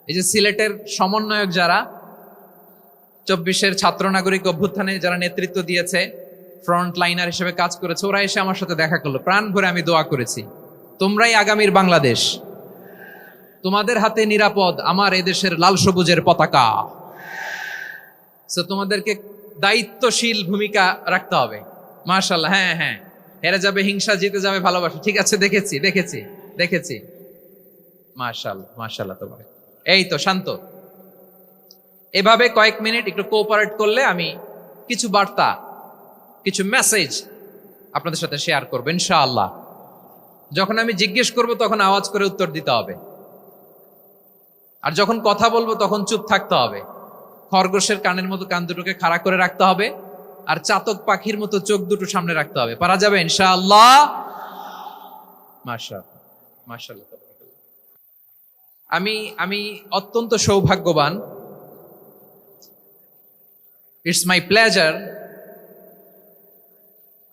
এই যে সিলেটের সমন্বয়ক যারা 24-এর ছাত্র নাগরিক অভ্যুত্থানে যারা নেতৃত্ব দিয়েছে, ফ্রন্ট লাইনার হিসেবে কাজ করেছে, ওরা এসে আমার সাথে দেখা করলো। প্রাণ ভরে আমি দোয়া করেছি, তোমরাই আগামীর বাংলাদেশ, তোমাদের হাতে নিরাপদ আমার এদেশের লাল সবুজের পতাকা। তোমাদেরকে দায়িত্বশীল ভূমিকা রাখতে হবে। মাশাআল্লাহ, হ্যাঁ হ্যাঁ, হেরে যাবে হিংসা, জিতে যাবে ভালোবাসা। ঠিক আছে, দেখেছি দেখেছি দেখেছি। মাশাআল্লাহ মাশাআল্লাহ। তোমার এই তো শান্ত। এভাবে কয়েক মিনিট একটু কোঅপারেট করলে আমি কিছু বার্তা, কিছু মেসেজ আপনাদের সাথে শেয়ার করবো ইনশাআল্লাহ। যখন আমি জিজ্ঞেস করব তখন আওয়াজ করে উত্তর দিতে হবে, আর যখন কথা বলবো তখন চুপ থাকতে হবে। খরগোশের কানের মতো কান দুটোকে খাড়া করে রাখতে হবে, আর চাতক পাখির মতো চোখ দুটো সামনে রাখতে হবে। পারা যাবে ইনশাআল্লাহ? মাশাআল্লাহ মাশাআল্লাহ। আমি অত্যন্ত সৌভাগ্যবান, ইটস মাই প্লেজার,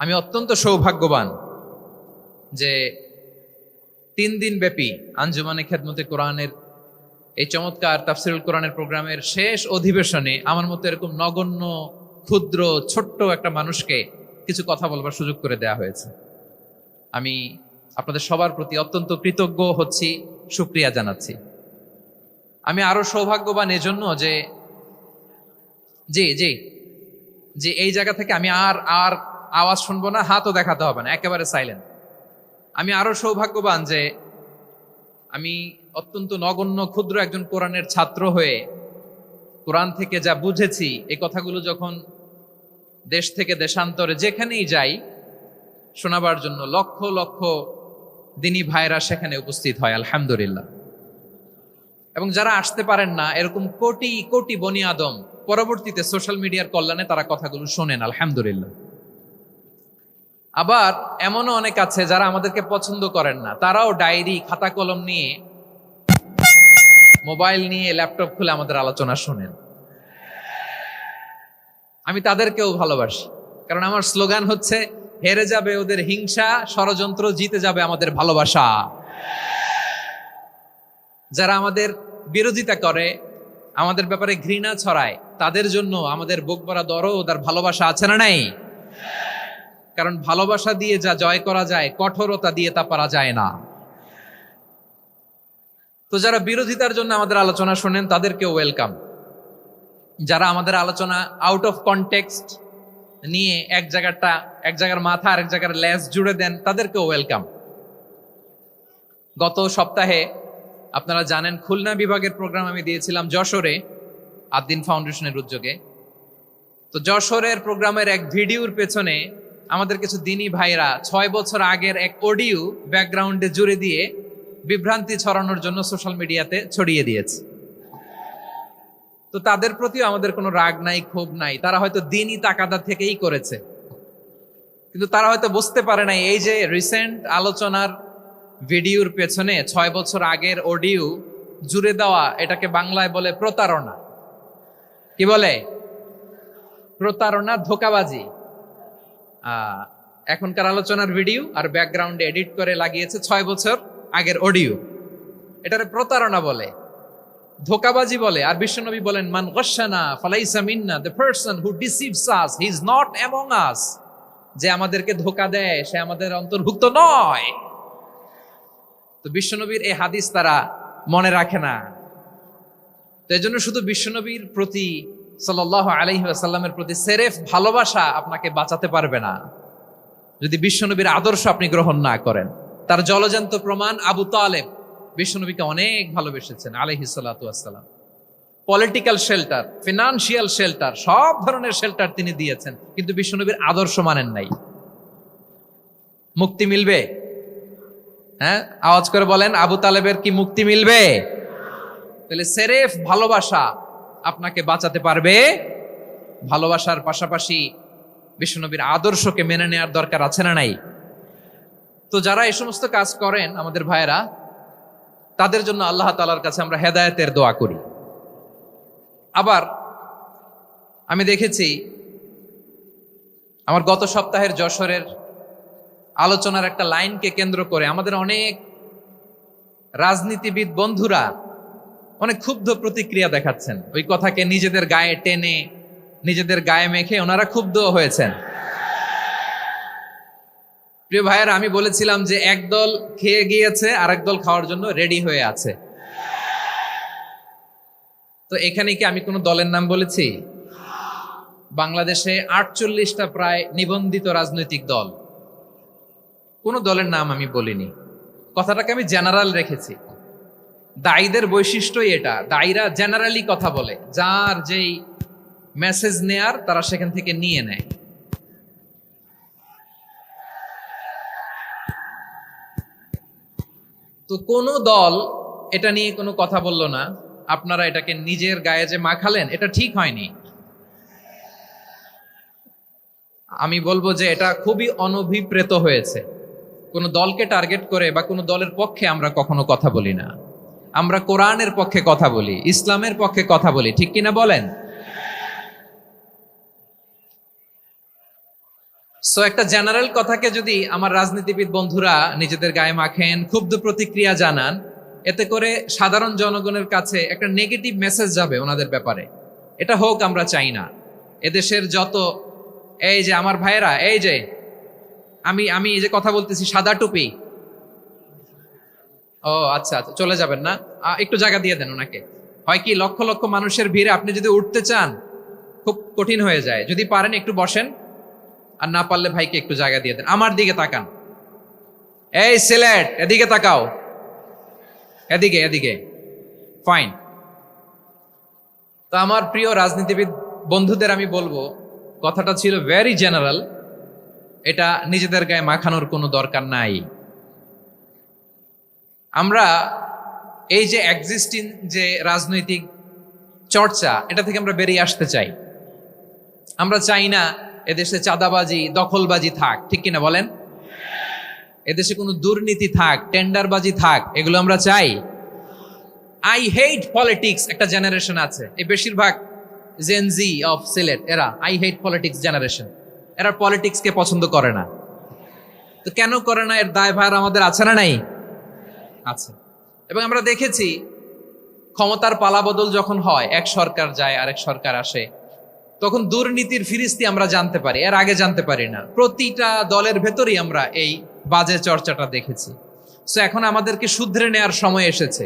আমি অত্যন্ত সৌভাগ্যবান যে 3 দিন ব্যাপী আঞ্জুমানে খেদমতে কোরআনের এই চমৎকার তাফসিরুল কোরআনের প্রোগ্রামের শেষ অধিবেশনে আমার মতো এরকম নগণ্য, ক্ষুদ্র, ছোট্ট একটা মানুষকে কিছু কথা বলবার সুযোগ করে দেয়া হয়েছে। আমি আপনাদের সবার প্রতি অত্যন্ত কৃতজ্ঞ হচ্ছি, শুকরিয়া জানাচ্ছি। আমি আরো সৌভাগ্যবান এজন্য যে জি জি জি এই জায়গা থেকে আমি আর আওয়াজ শুনবো না, হাতও দেখাতে হবে না, একেবারে সাইলেন্ট। আমি আরো সৌভাগ্যবান যে আমি অত্যন্ত নগণ্য ক্ষুদ্র একজন কোরআনের ছাত্র হয়ে কোরআন থেকে যা বুঝেছি, এই কথাগুলো যখন দেশ থেকে দেশান্তরে যেখানেই যাই শোনাবার জন্য লক্ষ লক্ষ দিনী ভাইরা সেখানে উপস্থিত হয় আলহামদুলিল্লাহ। এবং যারা আসতে পারেন না, এরকম কোটি কোটি বনি আদম পরবর্তীতে সোশ্যাল মিডিয়ার কল্যাণে তারা কথাগুলো শোনেন আলহামদুলিল্লাহ। আবার এমনও অনেক আছে যারা আমাদেরকে পছন্দ করেন না, তারাও ডায়েরি, খাতা কলম নিয়ে, মোবাইল নিয়ে, ল্যাপটপ খুলে আমাদের আলোচনা শোনেন। আমি তাদেরকেও ভালোবাসি, কারণ আমার স্লোগান হচ্ছে, হেরে যাবে ওদের হিংসা, ষড়যন্ত্র, জিতে যাবে আমাদের ভালোবাসা। যারা আমাদের বিরোধিতা করে, আমাদের ব্যাপারে ঘৃণা ছড়ায়, তাদের জন্য আমাদের বুক ভরা দরদ আর ভালোবাসা আছে না নাই? কারণ ভালোবাসা দিয়ে যা জয় করা যায়, কঠোরতা দিয়ে তা পারা যায় না। তো যারা বিরোধিতার জন্য আমাদের আলোচনা শোনেন তাদেরকেও ওয়েলকাম। যারা আমাদের আলোচনা আউট অফ কনটেক্সট নিয়ে এক জায়গার মাথা আর এক জায়গার লেজ জুড়ে দেন, তাদেরকেও ওয়েলকাম। গত সপ্তাহে আপনারা জানেন খুলনা বিভাগের প্রোগ্রাম আমি দিয়েছিলাম যশোরে, আদ্দিন ফাউন্ডেশনের উদ্যোগে। তো যশোরের প্রোগ্রামের এক ভিডিওর পেছনে আমাদের কিছু দিনী ভাইরা 6 বছর আগের এক অডিও ব্যাকগ্রাউন্ডে জুড়ে দিয়ে বিভ্রান্তি ছড়ানোর জন্য সোশ্যাল মিডিয়াতে ছড়িয়ে দিয়েছে। তো তাদের প্রতিও আমাদের কোনো রাগ নাই, ক্ষোভ নাই। তারা হয়তো দিনই তাকাদা থেকেই করেছে, কিন্তু তারা হয়তো বুঝতে পারে নাই এই যে রিসেন্ট আলোচনার ভিডিওর পেছনে 6 বছর আগের অডিও জুড়ে দেওয়া, এটাকে বাংলায় বলে প্রতারণা। কি বলে? প্রতারণা, ধোঁকাবাজি। এখনকার আলোচনার ভিডিও আর ব্যাকগ্রাউন্ডে এডিট করে লাগিয়েছে 6 বছর আগের অডিও। এটারে প্রতারণা বলে, ধোঁকাবাজি বলে। আর বিশ্বনবী বলেন, মান গাশশানা ফালাইসা মিন্না, the person who deceives us he is not among us. যে আমাদেরকে ধোঁকা দেয় সে আমাদের অন্তর্ভুক্ত নয়। তো বিশ্বনবীর এই হাদিস তারা মনে রাখে না। তো এজন্য শুধু বিশ্বনবীর প্রতি সাল্লাল্লাহু আলাইহি ওয়াসাল্লামের প্রতি সেরেফ ভালোবাসা আপনাকে বাঁচাতে পারবে না যদি বিশ্বনবীর আদর্শ আপনি গ্রহণ না করেন। তার জলজান্ত প্রমাণ, আবু তালেব বিশ্বনবীকে অনেক ভালোবেসেছেন আলাইহিস সালাতু ওয়াসসালাম। পলিটিক্যাল শেল্টার, ফিনান্সিয়াল শেল্টার, সব ধরনের শেল্টার তিনি দিয়েছেন, কিন্তু বিশ্বনবীর আদর্শ মানেন নাই। মুক্তি মিলবে? হ্যাঁ, আওয়াজ করে বলেন, আবু তালেবের কি মুক্তি মিলবে? তাহলে সেরেফ ভালোবাসা আপনাকে বাঁচাতে পারবে। ভালোবাসার পাশাপাশি বিশ্বনবীর আদর্শকে মেনে নেওয়ার দরকার আছে না নাই? তো যারা এই সমস্ত কাজ করেন আমাদের ভাইয়েরা, তাদের জন্য আল্লাহ তাআলার কাছে আমরা হেদায়েতের দোয়া করি। আবার আমি দেখেছি আমার গত সপ্তাহের যশোরের আলোচনার একটা লাইনকে কেন্দ্র করে আমাদের অনেক রাজনীতিবিদ বন্ধুরা অনেক ক্ষুব্ধ প্রতিক্রিয়া দেখাচ্ছেন, ওই কথাকে নিজেদের গায়ে টেনে নিজেদের গায়ে মেখে ওনারা ক্ষুব্ধ হয়েছেন। প্রিয় ভাইয়েরা, আমি বলেছিলাম যে একদল খেয়ে গিয়েছে আর একদল খাওয়ার জন্য রেডি হয়ে আছে। তো এখানে কি আমি কোনো দলের নাম বলেছি? বাংলাদেশে 48টা প্রায় নিবন্ধিত রাজনৈতিক দল, কোন দলের নাম আমি বলিনি। কথাটাকে আমি জেনারেল রেখেছি। দায়ীদের বৈশিষ্ট্যই এটা, দায়ীরা জেনারেলি কথা বলে, যার যেই মেসেজ নেয়ার তারা সেখান থেকে নিয়ে নেয়। তো কোন দল এটা নিয়ে কোনো কথা বলল না, আপনারা এটাকে নিজের গায়ে যে মাখালেন এটা ঠিক হয়নি। আমি বলবো যে এটা খুবই অনভিপ্রেত হয়েছে। কোন দলকে টার্গেট করে বা কোন দলের পক্ষে আমরা কখনো কথা বলি না। আমরা কোরআনের পক্ষে কথা বলি, ইসলামের পক্ষে কথা বলি, ঠিক কিনা বলেন? সো একটা জেনারেল কথাকে যদি আমার রাজনীতিবিদ বন্ধুরা নিজেদের গায়ে মাখেন, ক্ষুব্ধ প্রতিক্রিয়া জানান, এতে করে সাধারণ জনগণের কাছে একটা নেগেটিভ মেসেজ যাবে ওনাদের ব্যাপারে। এটা হোক আমরা চাই না। এদেশের যত এই যে আমার ভাইয়েরা, এই যে আমি এই যে কথা বলতেছি সাদা টুপি, ও আচ্ছা আচ্ছা, চলে যাবেন না, একটু জায়গা দিয়ে দেন ওনাকে। হয় কি, লক্ষ লক্ষ মানুষের ভিড়ে আপনি যদি উঠতে চান খুব কঠিন হয়ে যায়। যদি পারেন একটু বসেন, আর না পারলে ভাইকে একটু জায়গা দিয়ে দেন। আমার দিকে তাকান, এই সিলেট, এদিকে তাকাও, এদিকে এদিকে, ফাইন। তো আমার প্রিয় রাজনীতিবিদ বন্ধুদের আমি বলবো, কথাটা ছিল ভেরি জেনারেল, এটা নিজেদের গায়ে মাখানোর কোনো দরকার নাই। আমরা এই যে এক্সিস্টিং যে রাজনৈতিক চর্চা, এটা থেকে আমরা বেরিয়ে আসতে চাই। আমরা চাই না এদেশে চাঁদাবাজি, দখলবাজি থাক, ঠিক কিনা বলেন? এদেশে কোনো দুর্নীতি থাক, টেন্ডারবাজি থাক, এগুলো আমরা চাই। আই হেট পলিটিক্স একটা জেনারেশন আছে, এই বেশিরভাগ জেনজি অফ সিলেট, এরা আই হেট পলিটিক্স জেনারেশন। এরা পলিটিক্সকে পছন্দ করে না। তো কেন করে না, এর দায়ভার আমাদের আছে না নাই? আছে। এবং আমরা দেখেছি ক্ষমতার পালাবদল যখন হয়, এক সরকার যায় আরেক সরকার আসে, তখন দুর্নীতির ফিরিস্তি আমরা জানতে পারি, এর আগে জানতে পারি না। প্রতিটা দলের ভেতরেই আমরা এই বাজে চর্চাটা দেখেছি। সো এখন আমাদেরকে শুধরে নেওয়ার সময় এসেছে।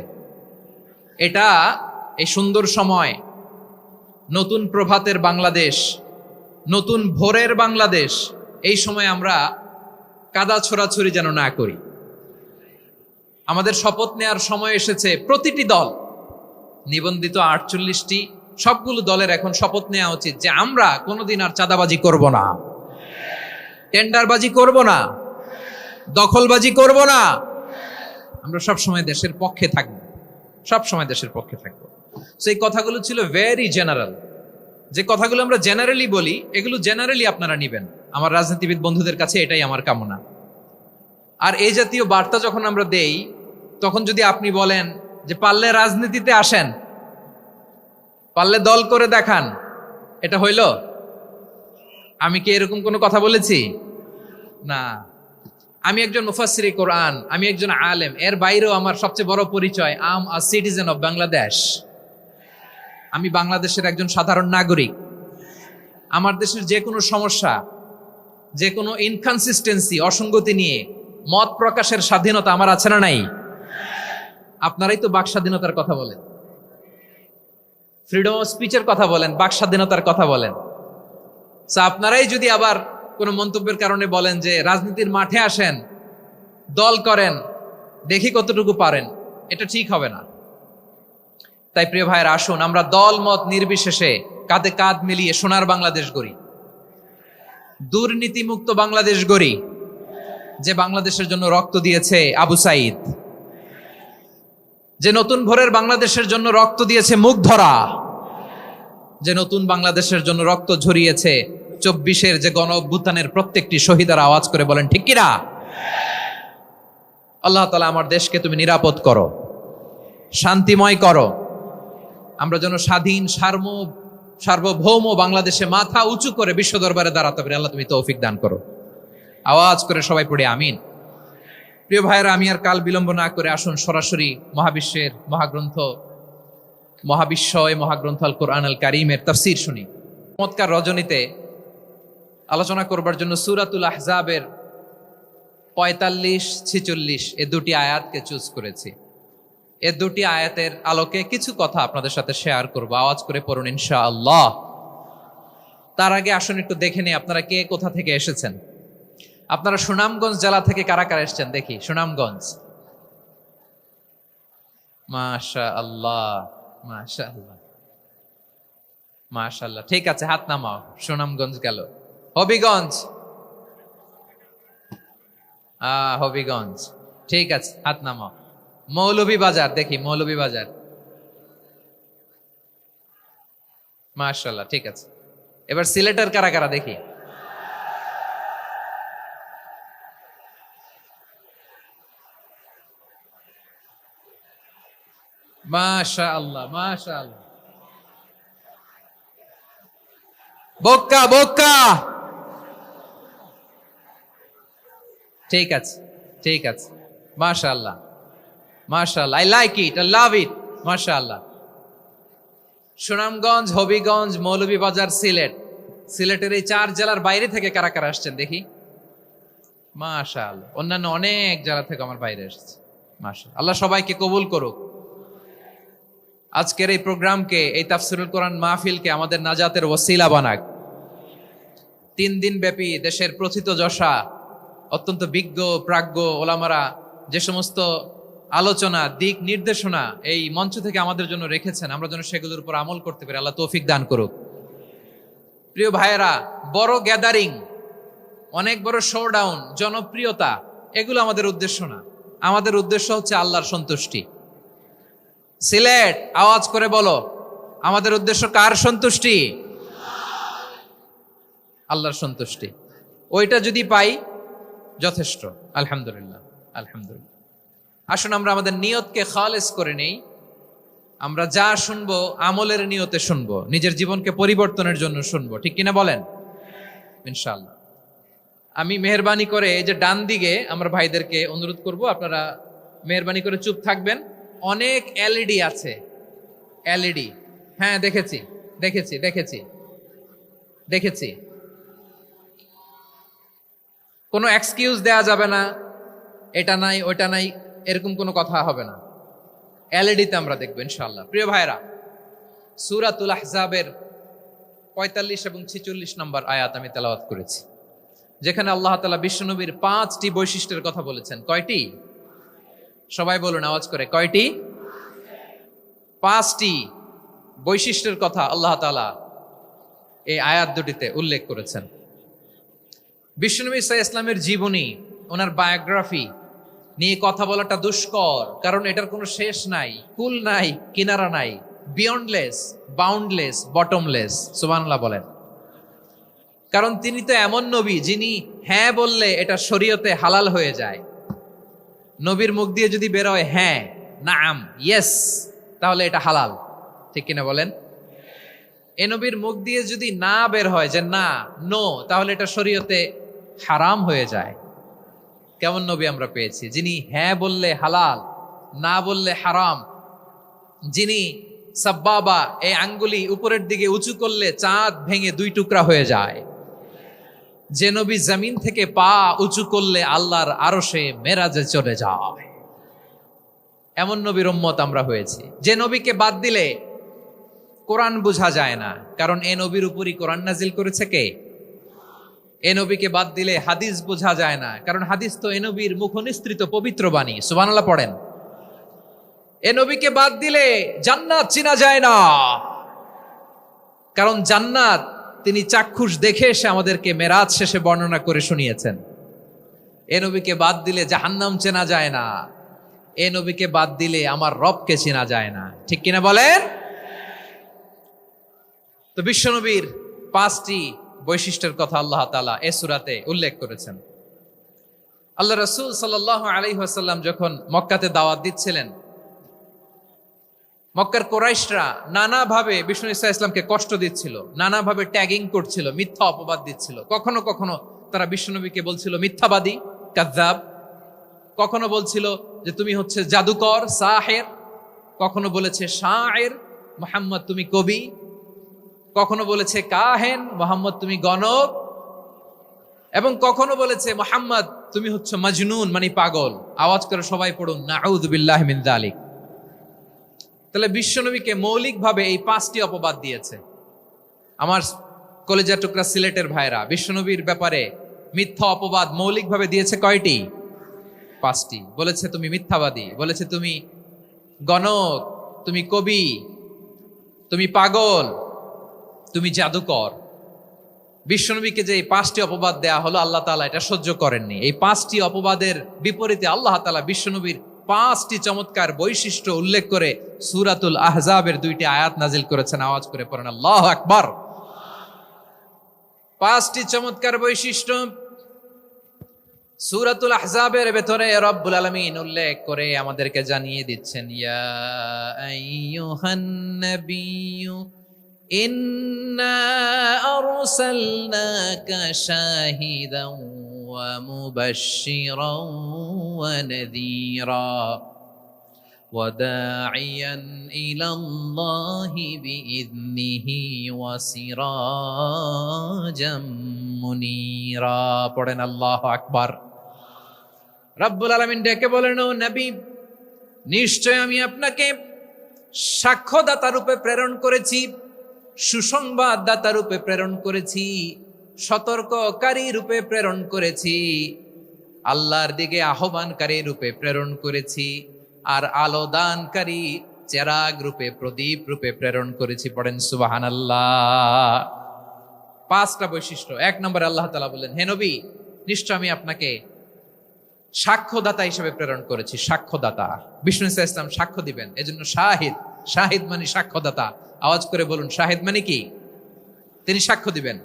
এটা এই সুন্দর সময়, নতুন প্রভাতের বাংলাদেশ, নতুন ভোরের বাংলাদেশ, এই সময় আমরা কাদা ছোড়াছুরি যেন না করি। আমাদের শপথ নেওয়ার সময় এসেছে। প্রতিটি দল, নিবন্ধিত 48টি, সবগুলো দলের এখন শপথ নেওয়া উচিত যে আমরা কোনোদিন আর চাঁদাবাজি করব না, টেন্ডারবাজি করব না, দখলবাজি করব না। আমরা সবসময় দেশের পক্ষে থাকব, সবসময় দেশের পক্ষে থাকব। সেই কথাগুলো ছিল ভেরি জেনারেল। যে কথাগুলো আমরা জেনারেলি বলি, এগুলো জেনারেলি আপনারা নিবেন। আমার রাজনীতিবিদ বন্ধুদের কাছে এটাই আমার কামনা। আর এই জাতীয় বার্তা যখন আমরা দেই, তখন যদি আপনি বলেন যে পারলে রাজনীতিতে আসেন, পারলে দল করে দেখান, এটা হইল? আমি কি এরকম কোনো কথা বলেছি? না। আমি একজন মুফাসসিরে কোরআন, আমি একজন আলেম, এর বাইরেও আমার সবচেয়ে বড় পরিচয় আম আ সিটিজেন অফ বাংলাদেশ। আমি বাংলাদেশের একজন সাধারণ নাগরিক। আমার দেশের যে কোনো সমস্যা, যে কোনো ইনকনসিস্টেন্সি, অসঙ্গতি নিয়ে মত প্রকাশের স্বাধীনতা আমার আছে না নাই? আপনারাই তো বাক স্বাধীনতার কথা বলেন, ফ্রিডম অফ স্পিচের কথা বলেন, বাক স্বাধীনতার কথা বলেন। আপনারাই যদি আবার কোনো মন্তব্যের কারণে বলেন যে রাজনীতির মাঠে আসেন, দল করেন, দেখি কতটুকু পারেন, এটা ঠিক হবে না। তাই প্রিয় ভাইয়ের, আসুন আমরা দল মত নির্বিশেষে কাঁধে কাঁধ মিলিয়ে সোনার বাংলাদেশ গড়ি, দুর্নীতিমুক্ত বাংলাদেশ গড়ি, যে বাংলাদেশের জন্য রক্ত দিয়েছে আবু সাইদ, যে নতুন ভোরের বাংলাদেশের জন্য রক্ত দিয়েছে মুগ্ধরা, যে নতুন বাংলাদেশের জন্য রক্ত ঝরিয়েছে 24-এর যে গণ অভ্যুত্থানের প্রত্যেকটি শহীদের। আওয়াজ করে বলেন ঠিক কিনা? আল্লাহ তাআলা আমার দেশকে তুমি নিরাপদ করো, শান্তিময় করো। আমরা যেন স্বাধীন সার্বভৌম বাংলাদেশে মাথা উঁচু করে বিশ্ব দরবারে দাঁড়াতে পারি। আল্লাহ তুমি তৌফিক দান করো। আওয়াজ করে সবাই পড়ে আমিন। প্রিয় ভাইয়েরা, আমি আর কাল বিলম্ব না করে আসুন সরাসরি মহাবিশ্বের মহাগ্রন্থ মহাবিশ্বয় মহাগ্রন্থ আল কোরআন আল কারীমের তাফসীর শুনি। চমৎকার রজনীতে আলোচনা করবার জন্য সূরাতুল আহজাবের 45-46 এ দুটি আয়াতকে চুজ করেছি। এ দুটি আয়াতের আলোকে কিছু কথা আপনাদের সাথে শেয়ার করব, আওয়াজ করে পড়ুন ইনশাআল্লাহ। তার আগে আসুন একটু দেখে নিই আপনারা কে কোথা থেকে এসেছেন। আপনারা সুনামগঞ্জ জেলা থেকে কারা কারা এসেছেন দেখি। সুনামগঞ্জ, মাশাআল্লাহ মাশাআল্লাহ মাশাআল্লাহ, ঠিক আছে, হাত নামাও। সুনামগঞ্জ গেল। হবিগঞ্জ, হবিগঞ্জ, ঠিক আছে, হাত নামাও। মৌলভীবাজার, দেখি মৌলভীবাজার, মাশাআল্লাহ, ঠিক আছে। এবার সিলেটের কারা কারা দেখি। মাশাআল্লাহ মাশাআল্লাহ। বক্কা বক্কা, ঠিক আছে ঠিক আছে, মাশাআল্লাহ মাশাআল্লাহ, I like it, I love it, মাশাআল্লাহ। সুনামগঞ্জ, হবিগঞ্জ, মৌলভীবাজার, সিলেট। সিলেটের এই 4 জেলার বাইরে থেকে কারা কারা আসছেন দেখি। মাশাআল্লাহ, অন্যান্য অনেক জেলা থেকে আমার বাইরে এসেছে। মাশাআল্লাহ, আল্লাহ সবাইকে কবুল করুক। আজকের এই প্রোগ্রামকে, এই তাফসীরুল কোরআন মাহফিলকে আমাদের নাজাতের ওসিলা বানাক। 3 দিন ব্যাপী দেশের প্রথিতযশা অত্যন্ত বিজ্ঞ প্রাজ্ঞ ওলামারা যে সমস্ত আলোচনা, দিক নির্দেশনা এই মঞ্চ থেকে আমাদের জন্য রেখেছেন, আমরা যেন সেগুলোর উপর আমল করতে পারি। আল্লাহ তৌফিক দান করুক। প্রিয় ভাইয়েরা, বড় গ্যাদারিং, অনেক বড় শোডাউন, জনপ্রিয়তা, এগুলো আমাদের উদ্দেশ্য না। আমাদের উদ্দেশ্য হচ্ছে আল্লাহর সন্তুষ্টি। সিলেট, আওয়াজ করে বলো, আমাদের উদ্দেশ্য কার সন্তুষ্টি? আল্লাহর সন্তুষ্টি। ওইটা যদি পাই যথেষ্ট, আলহামদুলিল্লাহ আলহামদুলিল্লাহ। আসুন আমরা আমাদের নিয়তকে খালেস করে নেই। আমরা যা শুনবো আমলের নিয়তে শুনবো, নিজের জীবনকে পরিবর্তনের জন্য শুনবো, ঠিক কিনা বলেন? ইনশাআল্লাহ। আমি মেহরবানি করে এই যে ডান দিকে আমার ভাইদেরকে অনুরোধ করব, আপনারা মেহরবানি করে চুপ থাকবেন। অনেক এলইডি আছে, এলইডি, হ্যাঁ দেখেছি দেখেছি দেখেছি দেখেছি। কোনো এক্সকিউজ দেয়া যাবে না, এটা নাই ওটা নাই, এরকম কোনো কথা হবে না। এলইডিতে আমরা দেখবো ইনশাআল্লাহ। প্রিয় ভাইরা, সূরাতুল আহজাবের 45 এবং 46 নম্বর আয়াত আমি তেলাওয়াত করেছি, যেখানে আল্লাহ তাআলা বিশ্বনবীর 5টি বৈশিষ্ট্যের কথা বলেছেন। কয়টি? সবাই বলুন আওয়াজ করে, কয়টি? 5টি বৈশিষ্ট্যের কথা আল্লাহ তাআলা এই আয়াত দুটিতে উল্লেখ করেছেন। বিশ্বনবী সাল্লাল্লাহু আলাইহি ইসলামের জীবনী, ওনার বায়োগ্রাফি নিয়ে কথা বলাটা দুষ্কর, কারণ এটার কোনো শেষ নাই, কুল নাই, কিনারা নাই, বিয়ন্ডলেস, বাউন্ডলেস, বটমলেস। সুবহানাল্লাহ বলেন। কারণ তিনি তো এমন নবী যিনি হ্যাঁ বললে এটা শরীয়তে হালাল হয়ে যায়। নবীর মুখ দিয়ে যদি বের হয় হ্যাঁ, নাম, ইয়েস, তাহলে এটা হালাল, ঠিক কিনা বলেন? এ নবীর মুখ দিয়ে যদি না বের হয় যে না, নো, তাহলে এটা শরীয়তে হারাম হয়ে যায়। কেমন নবী আমরা পেয়েছি, যিনি হ্যাঁ বললে হালাল, না বললে হারাম, যিনি সাব্বাবা, এই আঙ্গুলি উপরের দিকে উঁচু করলে চাঁদ ভেঙে 2 টুকরা হয়ে যায়, যে নবী জমিন থেকে পা উঁচু করলে আল্লাহর আরশে মেরাজে চলে যায়। এমন নবীর উম্মত আমরা হয়েছি। যে নবীকে বাদ দিলে কোরআন বোঝা যায় না, কারণ এ নবীর উপরই কোরআন নাজিল করেছে কে? এ নবীকে বাদ দিলে হাদিস বোঝা যায় না, কারণ হাদিস তো এ নবীর মুখনিসৃত পবিত্র বাণী। সুবহানাল্লাহ পড়েন। এ নবীকে বাদ দিলে জান্নাত চিনা যায় না, কারণ জান্নাত তিনি চাক্ষুষ দেখে এসে আমাদেরকে মেরাজ শেষে বর্ণনা করে শুনিয়েছেন। এ নবীকে বাদ দিলে জাহান্নাম চেনা যায় না, এ নবীকে বাদ দিলে আমার রবকে চেনা যায় না, ঠিক কিনা বলেন? তো বিশ্বনবীর 5টি বৈশিষ্ট্যের কথা আল্লাহ তাআলা এই সূরাতে উল্লেখ করেছেন। আল্লাহ রাসূল সাল্লাল্লাহু আলাইহি ওয়াসাল্লাম যখন মক্কাতে দাওয়াত দিচ্ছিলেন, মক্কার কুরাইশরা নানাভাবে বিষ্ণু ঈসা ইসলামকে কষ্ট দিচ্ছিল, নানাভাবে ট্যাগিং করছিল, মিথ্যা অপবাদ দিচ্ছিল। কখনো কখনো তারা বিশ্বনবীকে বলছিল মিথ্যাবাদী, কাযযাব। কখনো বলছিল যে তুমি হচ্ছে জাদুকর, সাহের। কখনো বলেছে শায়ের, মোহাম্মদ তুমি কবি, কখনো বলেছে কাহেন, মোহাম্মদ তুমি গণক, এবং কখনো বলেছে মোহাম্মদ তুমি হচ্ছে মাজনুন মানে পাগল। আওয়াজ করে সবাই পড়ুন নাউযু বিল্লাহি মিন যালিক। তাহলে বিশ্বনবীকে মৌলিকভাবে এই 5টি অপবাদ দিয়েছে। আমার কলেজের টুকরা সিলেটের ভাইরা, বিশ্বনবীর ব্যাপারে মিথ্যা অপবাদ মৌলিকভাবে দিয়েছে কয়টি? 5টি। বলেছে তুমি মিথ্যাবাদী, বলেছে তুমি গণক, তুমি কবি, তুমি পাগল, তুমি জাদুকর। বিশ্বনবীকে যে এই 5টি অপবাদ দেয়া হলো, আল্লাহ তাআলা এটা সহ্য করেননি। এই 5টি অপবাদের বিপরীতে আল্লাহ তাআলা বিশ্বনবীর 5টি চমৎকার বৈশিষ্ট্য উল্লেখ করে সূরাতুল আহজাবের 2টি আয়াত নাজিল করেছেন। আওয়াজ করে পড়েন আল্লাহু আকবার। 5টি চমৎকার বৈশিষ্ট্য সূরাতুল আহজাবের ভেতরে রব্বুল আলামিন উল্লেখ করে আমাদেরকে জানিয়ে দিচ্ছেন, ইয়া আইয়ুহান নাবিয়্যু ইন্না আরসালনাকা শাহিদান ওয়া মুবাশশিরান ওয়া নাযীরা ওয়া দাঈয়ান ইলাল্লাহি বিইذনিহি ওয়া সিরাজাম মুনীরা। পড়েন আল্লাহু আকবার। রব্বুল আলামিন ডেকে বলেন, ও নবী, নিশ্চয় আমি আপনাকে সাক্ষ্যদাতা রূপে প্রেরণ করেছি, সুসংবাদদাতা রূপে প্রেরণ করেছি, সতর্ককারী রূপে প্রেরণ করেছি, আল্লাহর দিকে আহ্বানকারী রূপে প্রেরণ করেছি, আর আলো দানকারী চেরাগ রূপে, প্রদীপ রূপে প্রেরণ করেছি। পড়েন সুবহানাল্লাহ। 5টা বৈশিষ্ট্য। 1 নম্বরে আল্লাহ তাআলা বললেন, হে নবী, নিশ্চয় আমি আপনাকে সাক্ষ্যদাতা হিসেবে প্রেরণ করেছি। সাক্ষ্যদাতা, বিষ্ণু ইসা ইসলাম সাক্ষ্য দিবেন, এজন্য শাহিদ। শাহিদ মানে সাক্ষ্যদাতা। আওয়াজ করে বলুন, শাহিদ মানে কি? তিনি সাক্ষ্য দিবেন।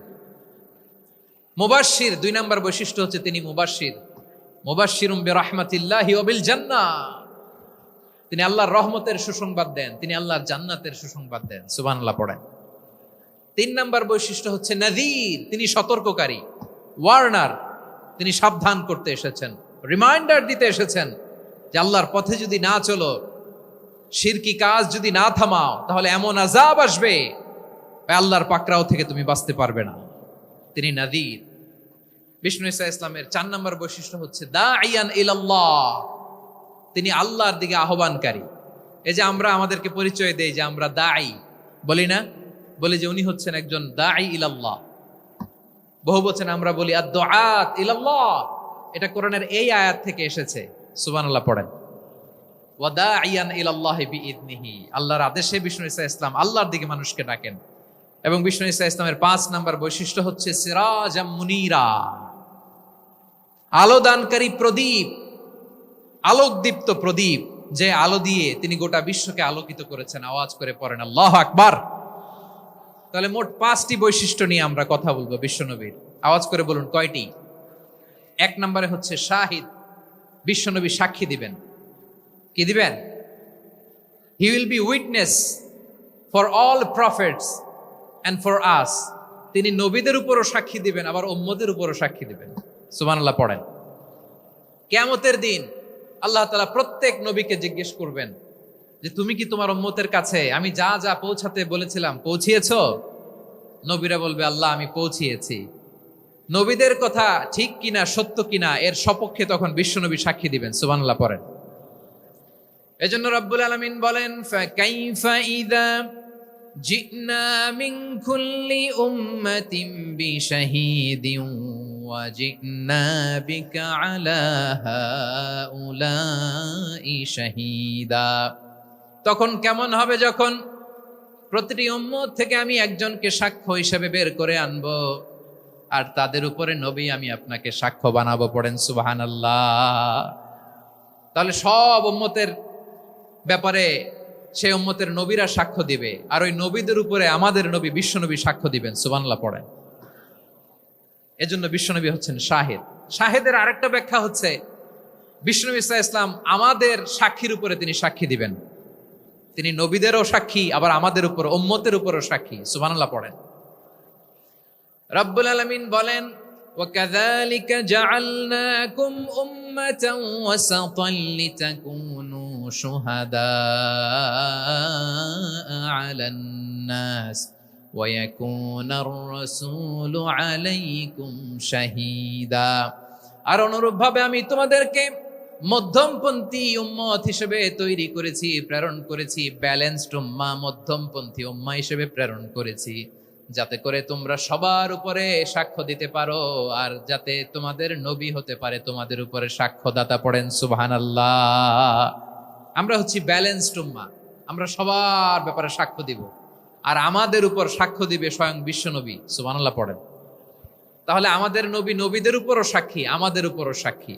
মুবাশশির, 2 নম্বর বৈশিষ্ট্য হচ্ছে তিনি মুবাশশির। মুবাশশিরুম বিরাহমাতিল্লাহি ওয়া বিল জান্নাহ, তিনি আল্লাহর রহমতের সুসংবাদ দেন, তিনি আল্লাহর জান্নাতের সুসংবাদ দেন। সুবহানাল্লাহ পড়েন। 3 নম্বর বৈশিষ্ট্য হচ্ছে নাযীর, তিনি সতর্ককারী, ওয়ার্নার, তিনি সাবধান করতে এসেছেন, রিমাইন্ডার দিতে এসেছেন যে আল্লাহর পথে যদি না চলো, শিরকি কাজ যদি না থামাও, তাহলে এমন আযাব আসবে আল্লাহর পাকড়াও থেকে তুমি বাঁচতে পারবে না। তিনি নাযীর। বিষ্ণু ইসা ইসলামের 4 নম্বর বৈশিষ্ট্য হচ্ছে দাঈয়ান ইলাল্লাহ, তিনি আল্লাহর দিকে আহ্বানকারী। এই যে আমরা আমাদেরকে পরিচয় দেই যে আমরা দাঈ, বলি না? বলি যে উনি হচ্ছেন একজন দাঈ ইলাল্লাহ। বহু বচনে আমরা বলি আদ-দুআত ইলাল্লাহ। এটা কোরআনের এই আয়াত থেকে এসেছে। সুবহানাল্লাহ পড়েন। ওয়া দাঈয়ান ইলাল্লাহি বিইذনিহি, আল্লাহর আদেশে বিষ্ণু ইসা ইসলাম আল্লাহর দিকে মানুষকে ডাকেন। এবং বিষ্ণু ইসা ইসলামের 5 নম্বর বৈশিষ্ট্য হচ্ছে সিরাজাম মুনীরা, আলোদানকারী প্রদীপ, আলোকদীপ্ত প্রদীপ, যে আলো দিয়ে তিনি গোটা বিশ্বকে আলোকিত করেছেন। আওয়াজ করে পড়েন আল্লাহু আকবার। তাহলে মোট 5টি বৈশিষ্ট্য নিয়ে আমরা কথা বলবো বিশ্বনবীর। আওয়াজ করে বলুন কয়টি? 1 নম্বরে হচ্ছে শাহিদ, বিশ্বনবী সাক্ষী দিবেন। কি দিবেন? He will be witness for all prophets and for us. তিনি নবীদের উপরও সাক্ষী দিবেন, আবার উম্মতের উপরও সাক্ষী দিবেন। সুবহানাল্লাহ পড়েন। কিয়ামতের দিন আল্লাহ তাআলা প্রত্যেক নবীকে জিজ্ঞেস করবেন যে তুমি কি তোমার উম্মতের কাছে আমি যা যা পৌঁছাতে বলেছিলাম পৌঁছিয়েছো? নবীরা বলবে আল্লাহ আমি পৌঁছিয়েছি। নবীদের কথা ঠিক কিনা, সত্য কিনা, এর সপক্ষে তখন বিশ্বনবী সাক্ষী দিবেন। সুবহানাল্লাহ পড়েন। এজন্য রব্বুল আলামিন বলেন, ফাকাইফা ইযা জিনা মিন কুল্লি উম্মাতিন বিশাহীদিন ওয়া জিনা বিকা আলা হাউলাই শাহীদা। তখন কেমন হবে যখন প্রতিটি উম্মত থেকে আমি একজনকে সাক্ষ্য হিসেবে বের করে আনবো, আর তাদের উপরে নবী আমি আপনাকে সাক্ষ্য বানাবো। পড়েন সুবহানাল্লাহ। তাহলে সব উম্মতের ব্যাপারে সেই উম্মতের নবীরা সাক্ষ্য দিবে, আর ওই নবীদের উপরে আমাদের নবী বিশ্বনবী সাক্ষ্য দিবেন। সুবহানাল্লাহ পড়েন। এজন্য বিশ্বনবী হচ্ছেন শাহিদ। শাহিদের আরেকটা ব্যাখ্যা হচ্ছে বিশ্বনবী সাল্লাল্লাহু আলাইহি ওয়াসাল্লাম আমাদের সাক্ষীর উপরে তিনি সাক্ষী দিবেন। তিনি নবীদেরও সাক্ষী, আবার আমাদের উপর উম্মতের উপরও সাক্ষী। সুবহানাল্লাহ পড়েন। রব্বুল আলামিন বলেন, وكذلك جعلناكم أمة وسطا لتكونوا شهداء على الناس ويكون الرسول عليكم شهيدا। আর অনুরূপভাবে আমি তোমাদেরকে মধ্যমপন্থী উম্মত হিসেবে তৈরি করেছি, প্রেরণ করেছি, ব্যালেন্সড উম্মাহ, মধ্যমপন্থী উম্মাহ হিসেবে প্রেরণ করেছি, যাতে করে তোমরা সবার উপরে সাক্ষ্য দিতে পারো আর যাতে তোমাদের নবী হতে পারে তোমাদের উপরে সাক্ষ্যদাতা। পড়েন সুবহানাল্লাহ। আমরা হচ্ছি ব্যালেন্সড উম্মাহ, আমরা সবার ব্যাপারে সাক্ষ্য দিব আর আমাদের উপর সাক্ষ্য দিবে স্বয়ং বিশ্বনবী। সুবহানাল্লাহ পড়েন। তাহলে আমাদের নবী নবীদের উপরও সাক্ষী, আমাদের উপরও সাক্ষী।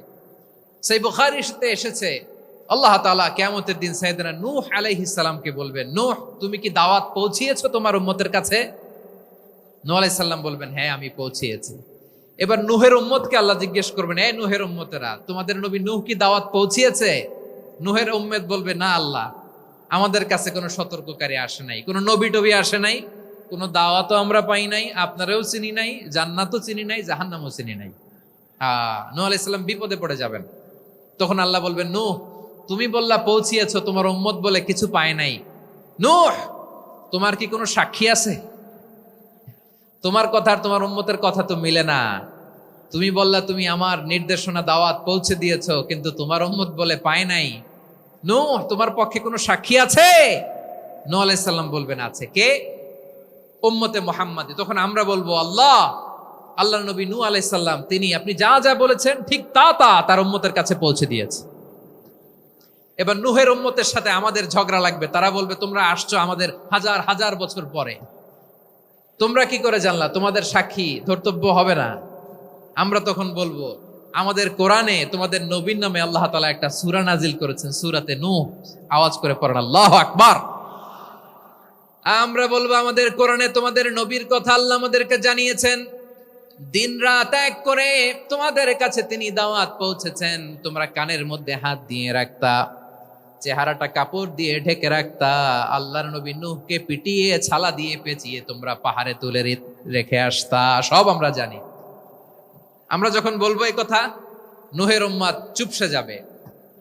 সেই বুখারীতে এসেছে আল্লাহ তাআলা কিয়ামতের দিন সাইয়েদনা নূহ আলাইহিস সালামকে বলবেন, নূহ তুমি কি দাওয়াত পৌঁছিয়েছো তোমার উম্মতের কাছে? নূহ আলাইহিস সালাম বলবেন, হ্যাঁ আমি পৌঁছিয়েছি। এবার নূহের উম্মতকে আল্লাহ জিজ্ঞেস করবেন, এই নূহের উম্মতেরা তোমাদের নবী নূহ কি দাওয়াত পৌঁছিয়েছে? নূহের উম্মত বলবে, না আল্লাহ, আমাদের কাছে কোনো সতর্ককারী আসে নাই, কোনো নবী টবি আসে নাই, কোনো দাওয়াতও আমরা পাই নাই, আপনারাও চিনি নাই, জান্নাতও চিনি নাই, জাহান্নামও চিনি নাই। নূহ আলাইহিস সালাম বিপদে পড়ে যাবেন। তখন আল্লাহ বলবেন, নূহ তুমি বললা পৌঁছিয়েছো, তোমার উম্মত বলে কিছু পায় নাই। নূহ তোমার কি কোনো সাক্ষী আছে? তোমার কথা আর তোমার উম্মতের কথা তো মিলে না। তুমি বললা তুমি আমার নির্দেশনা দাওয়াত পৌঁছে দিয়েছো, কিন্তু তোমার উম্মত বলে পায় নাই। নূহ তোমার পক্ষে কোনো সাক্ষী আছে? নূহ আলাইহিস সালাম বলবেন, আছে। কে? উম্মতে মুহাম্মাদী। তখন আমরা বলবো, আল্লাহ নবী নূহ আলাইহিস সালাম তিনি আপনি যা যা বলেছেন ঠিক তা তার উম্মতের কাছে পৌঁছে দিয়েছে। এবার নূহের উম্মতের সাথে আমাদের ঝগড়া লাগবে। তারা বলবে, তোমরা আসছো আমাদের হাজার হাজার বছর পরে, তোমরা কি করে জানলা? তোমাদের সাক্ষী ধর্তব্য হবে না। আমরা তখন বলবো, আমাদের কোরআনে তোমাদের নবীর নামে আল্লাহ তাআলা একটা সূরা নাজিল করেছেন, সূরাতে নূহ। আওয়াজ করে পড়েন আল্লাহু আকবার। আমরা বলবো, আমাদের কোরআনে তোমাদের নবীর কথা আল্লাহ আমাদেরকে জানিয়েছেন, দিন রাত এক করে তোমাদের কাছে তিনি দাওয়াত পৌঁছেছেন। তোমরা কানের মধ্যে হাত দিয়ে রাখতা, চেহারাটা কাপড় দিয়ে ঢেকে রাখতা, আল্লাহর নবী নূহকে পিটিয়ে ছালা দিয়ে পেঁচিয়ে তোমরা পাহাড়ে তুলে রেখে আসতা। সব আমরা জানি। আমরা যখন বলবো এই কথা, নূহের উম্মত চুপসে যাবে।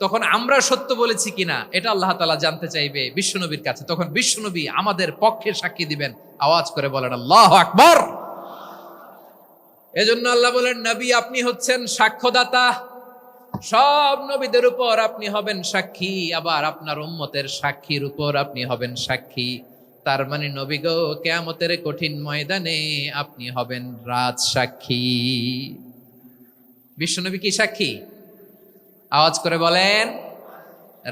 তখন আমরা সত্য বলেছি কিনা এটা আল্লাহ তাআলা জানতে চাইবে বিশ্বনবীর কাছে। তখন বিশ্বনবী আমাদের পক্ষে সাক্ষী দিবেন। আওয়াজ করে বলেন আল্লাহু আকবার। এজন্য আল্লাহ বলেন, নবী আপনি হচ্ছেন সাক্ষ্যদাতা, সব নবীদের উপর আপনি হবেন সাক্ষী, আবার আপনার উম্মতের সাক্ষীর উপর আপনি হবেন সাক্ষী। তার মানে নবী গো, কিয়ামতের কঠিন ময়দানে আপনি হবেন রাজ সাক্ষী। বিশ্বনবী কি সাক্ষী? আওয়াজ করে বলেন,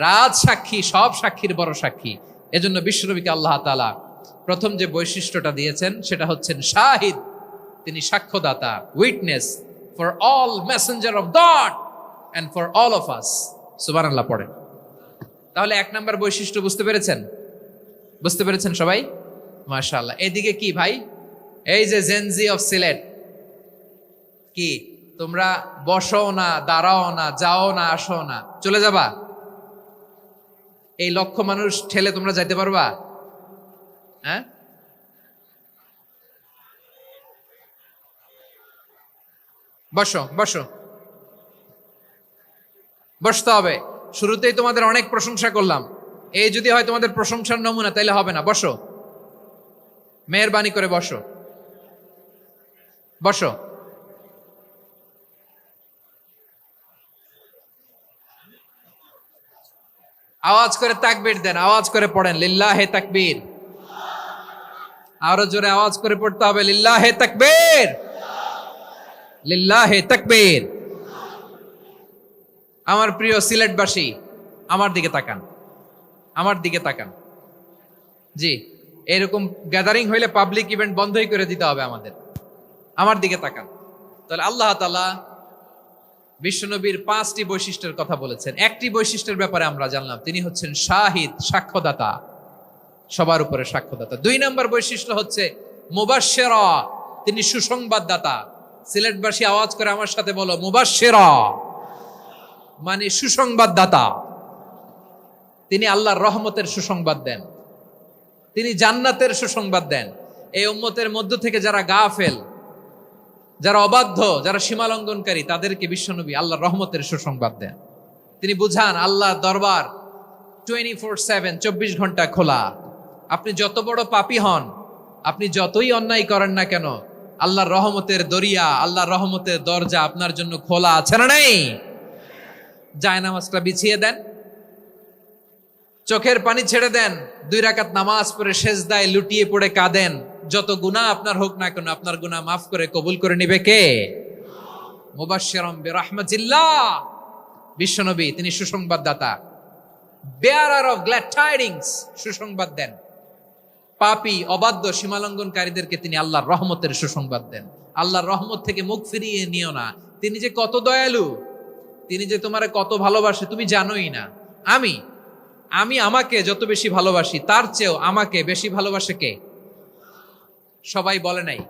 রাজ সাক্ষী, সব সাক্ষীর বড় সাক্ষী। এজন্য বিশ্বনবীকে আল্লাহ তাআলা প্রথম যে বৈশিষ্ট্যটা দিয়েছেন সেটা হচ্ছেন শাহিদ। তিনি সাক্ষ্যদাতা, witness for all messenger of God and for all of us। সুবহানাল্লাহ পড়েন। তাহলে এক নাম্বার বৈশিষ্ট্য বুঝতে পেরেছেন? বুঝতে পেরেছেন সবাই? মাশাআল্লাহ। এদিকে কি ভাই, এই যে জেনজি অফ সিলেট, কি তোমরা বসো না, দাঁড়াও না, যাও না, আসো না, চলে যাবা? এই লক্ষ মানুষ ঠেলে তোমরা যাইতে পারবা? হ্যাঁ, বসো বসো, বসতে হবে। শুরুতেই তোমাদের অনেক প্রশংসা করলাম, এই যদি হয় তোমাদের প্রশংসার নমুনা, তাইলে হবে না। বসো, মেহেরবানি করে বসো, বসো। আওয়াজ করে তাকবীর দেন, আওয়াজ করে পড়েন লিল্লাহে তাকবীর। আরো জোরে আওয়াজ করে পড়তে হবে, লিল্লাহে তাকবীর, লিল্লাহে তাকবীর। আমার প্রিয় সিলেটবাসী, আমার দিকে তাকান, আমার দিকে তাকান। জি, এরকম গ্যাদারিং হইলে পাবলিক ইভেন্ট বন্ধই করে দিতে হবে আমাদের। আমার দিকে তাকান। তাহলে আল্লাহ তাআলা বিশ্বনবীর 5টি বৈশিষ্ট্যের কথা বলেছেন। একটি বৈশিষ্ট্যের ব্যাপারে আমরা জানলাম, তিনি হচ্ছেন শাহিদ, সাক্ষ্যদাতা, সবার উপরে সাক্ষ্যদাতা। 2 নম্বর বৈশিষ্ট্য হচ্ছে মুবাশশিরা, তিনি সুসংবাদদাতা। সিলেটবাসী আওয়াজ করে আমার সাথে বলো, মুবাশশিরা মানে সুসংবাদদাতা। তিনি আল্লাহর রহমতের সুসংবাদ দেন, তিনি জান্নাতের সুসংবাদ দেন। এই উম্মতের মধ্য থেকে যারা গাফেল, যারা অবাধ্য, যারা সীমালঙ্ঘনকারী, তাদেরকে বিশ্বনবী আল্লাহর রহমতের সুসংবাদ দেন। তিনি বুঝান আল্লাহর দরবার 24/7, 24 ঘন্টা খোলা। আপনি যত বড় পাপী হন, আপনি যতই অন্যায় করেন না কেন, আল্লাহর রহমতের দরিয়া, আল্লাহর রহমতের দরজা আপনার জন্য খোলা আছে না নেই? জায়নামাজটা বিছিয়ে দেন, চোখের পানি ছেড়ে দেন, 2 রাকাত নামাজ পড়ে সেজদায় লুটিয়ে পড়ে কাঁদেন। যত গুনাহ আপনার হোক না কেন, আপনার গুনাহ মাফ করে কবুল করে নিবে কে? মুবাশশিরাম বিরাহমাতিল্লাহ। বিশ্বনবী তিনি সুসংবাদদাতা, বেয়ারার অফ গ্ল্যাড টাইডিংস, সুসংবাদ দেন। পাপী, অবাধ্য, সীমালঙ্ঘনকারীদেরকে তিনি আল্লাহর রহমতের সুসংবাদ দেন। আল্লাহর রহমত থেকে মুখ ফিরিয়ে নিও না। তিনি যে কত দয়ালু, তিনি যে তোমারে কত ভালোবাসে তুমি জানোই না। আমি আমাকে যত বেশি ভালোবাসি, তার চেয়েও আমাকে বেশি ভালোবাসে কে? সবাই বলে নাই,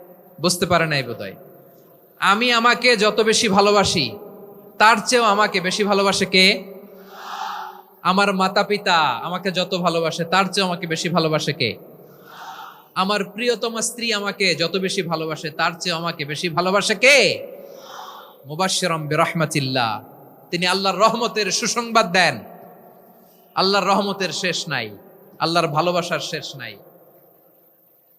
বুঝতে পারে নাই বোধহয়। আমি আমাকে যত বেশি ভালোবাসি, তার চেয়েও আমাকে বেশি ভালোবাসে কে? আমার মাতা পিতা আমাকে যত ভালোবাসে, তার চেয়েও আমাকে বেশি ভালোবাসে কে? আমার প্রিয়তমা স্ত্রী আমাকে যত বেশি ভালোবাসে, তার চেয়েও আমাকে বেশি ভালোবাসে কে? মুবাশশিরাম বিরাহমাতিল্লাহ। তিনি আল্লাহর রহমতের সুসংবাদ দেন। আল্লাহর রহমতের শেষ নাই, আল্লাহর ভালোবাসার শেষ নাই।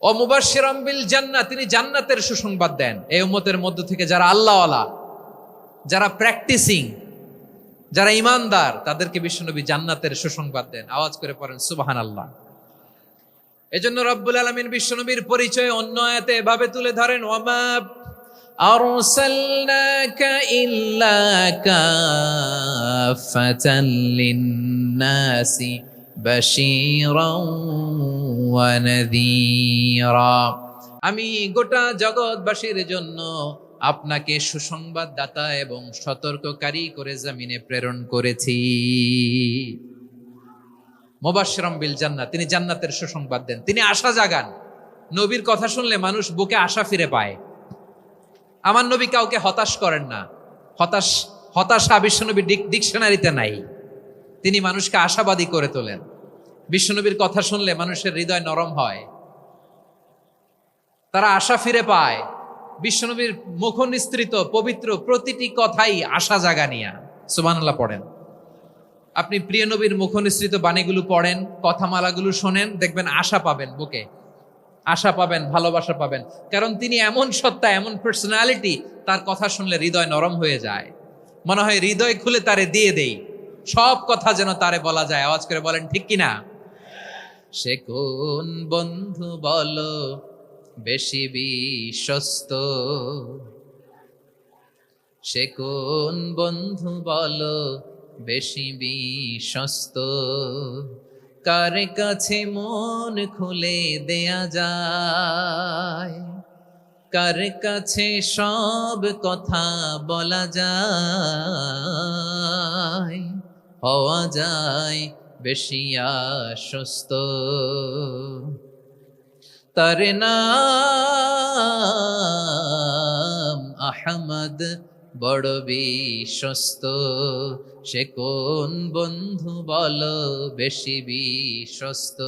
ও মুবাশশিরাম বিল জান্নাহ, তিনি জান্নাতের সুসংবাদ দেন। এই উম্মতের মধ্য থেকে যারা আল্লাহওয়ালা, যারা প্র্যাকটিসিং, যারা ইমানদার, তাদেরকে বিশ্বনবী জান্নাতের সুসংবাদ দেন। আওয়াজ করে পড়েন সুবহানাল্লাহ। এজন্য রব্বুল আলামিন বিশ্বনবীর পরিচয় অন্য আয়াতে এভাবে তুলে ধরেন, ওয়ামা আরসালনাকা ইল্লা কাফাতান লিন্নাসি বাশীরাও ওয়া নাযীরা। আমি গোটা জগৎবাসীর জন্য আপনাকে সুসংবাদদাতা এবং সতর্ককারী করে জমিনে প্রেরণ করেছি। মুবাশশিরাম বিল জান্নাহ, তিনি জান্নাতের সুসংবাদ দেন। তিনি আশা জাগান। নবীর কথা শুনলে মানুষ বুকে আশা ফিরে পায়। আমার নবী কাউকে হতাশ করেন না। হতাশা বিশ্বনবীর ডিকশনারিতে নাই। তিনি মানুষকে আশাবাদী করে তোলেন। বিশ্বনবীর কথা শুনলে মানুষের হৃদয় নরম হয়, তারা আশা ফিরে পায়। বিশ্বনবীর মুখ নিঃসৃত পবিত্র প্রতিটি কথাই আশা জাগানিয়া। সুবহানাল্লাহ পড়েন। আপনি প্রিয় নবীর মুখ নিঃসৃত বাণীগুলো পড়েন, কথামালাগুলো শোনেন, দেখবেন আশা পাবেন, বুকে আশা পাবেন, ভালোবাসা পাবেন। কারণ তিনি এমন সত্তা, এমন পার্সোনালিটি, তার কথা শুনলে হৃদয় নরম হয়ে যায়। মনে হয় হৃদয় খুলে তারে দিয়ে দেই, সব কথা যেন তারে বলা যায়। আওয়াজ করে বলেন ঠিক কিনা? সে কোন বন্ধু বলো বেশি বিশ্বস্ত, সে কোন বন্ধু বলো বেশি বিশ্বস্ত, কার কাছে মন খুলে দেয়া যায়, কার কাছে সব কথা বলা যায়, হওয়া যায় বেশি আশ্বস্ত। তার নাম আহমদ, বড় বিশ্বস্ত। সে কোন বন্ধু বলো বেশি বিশ্বস্ত,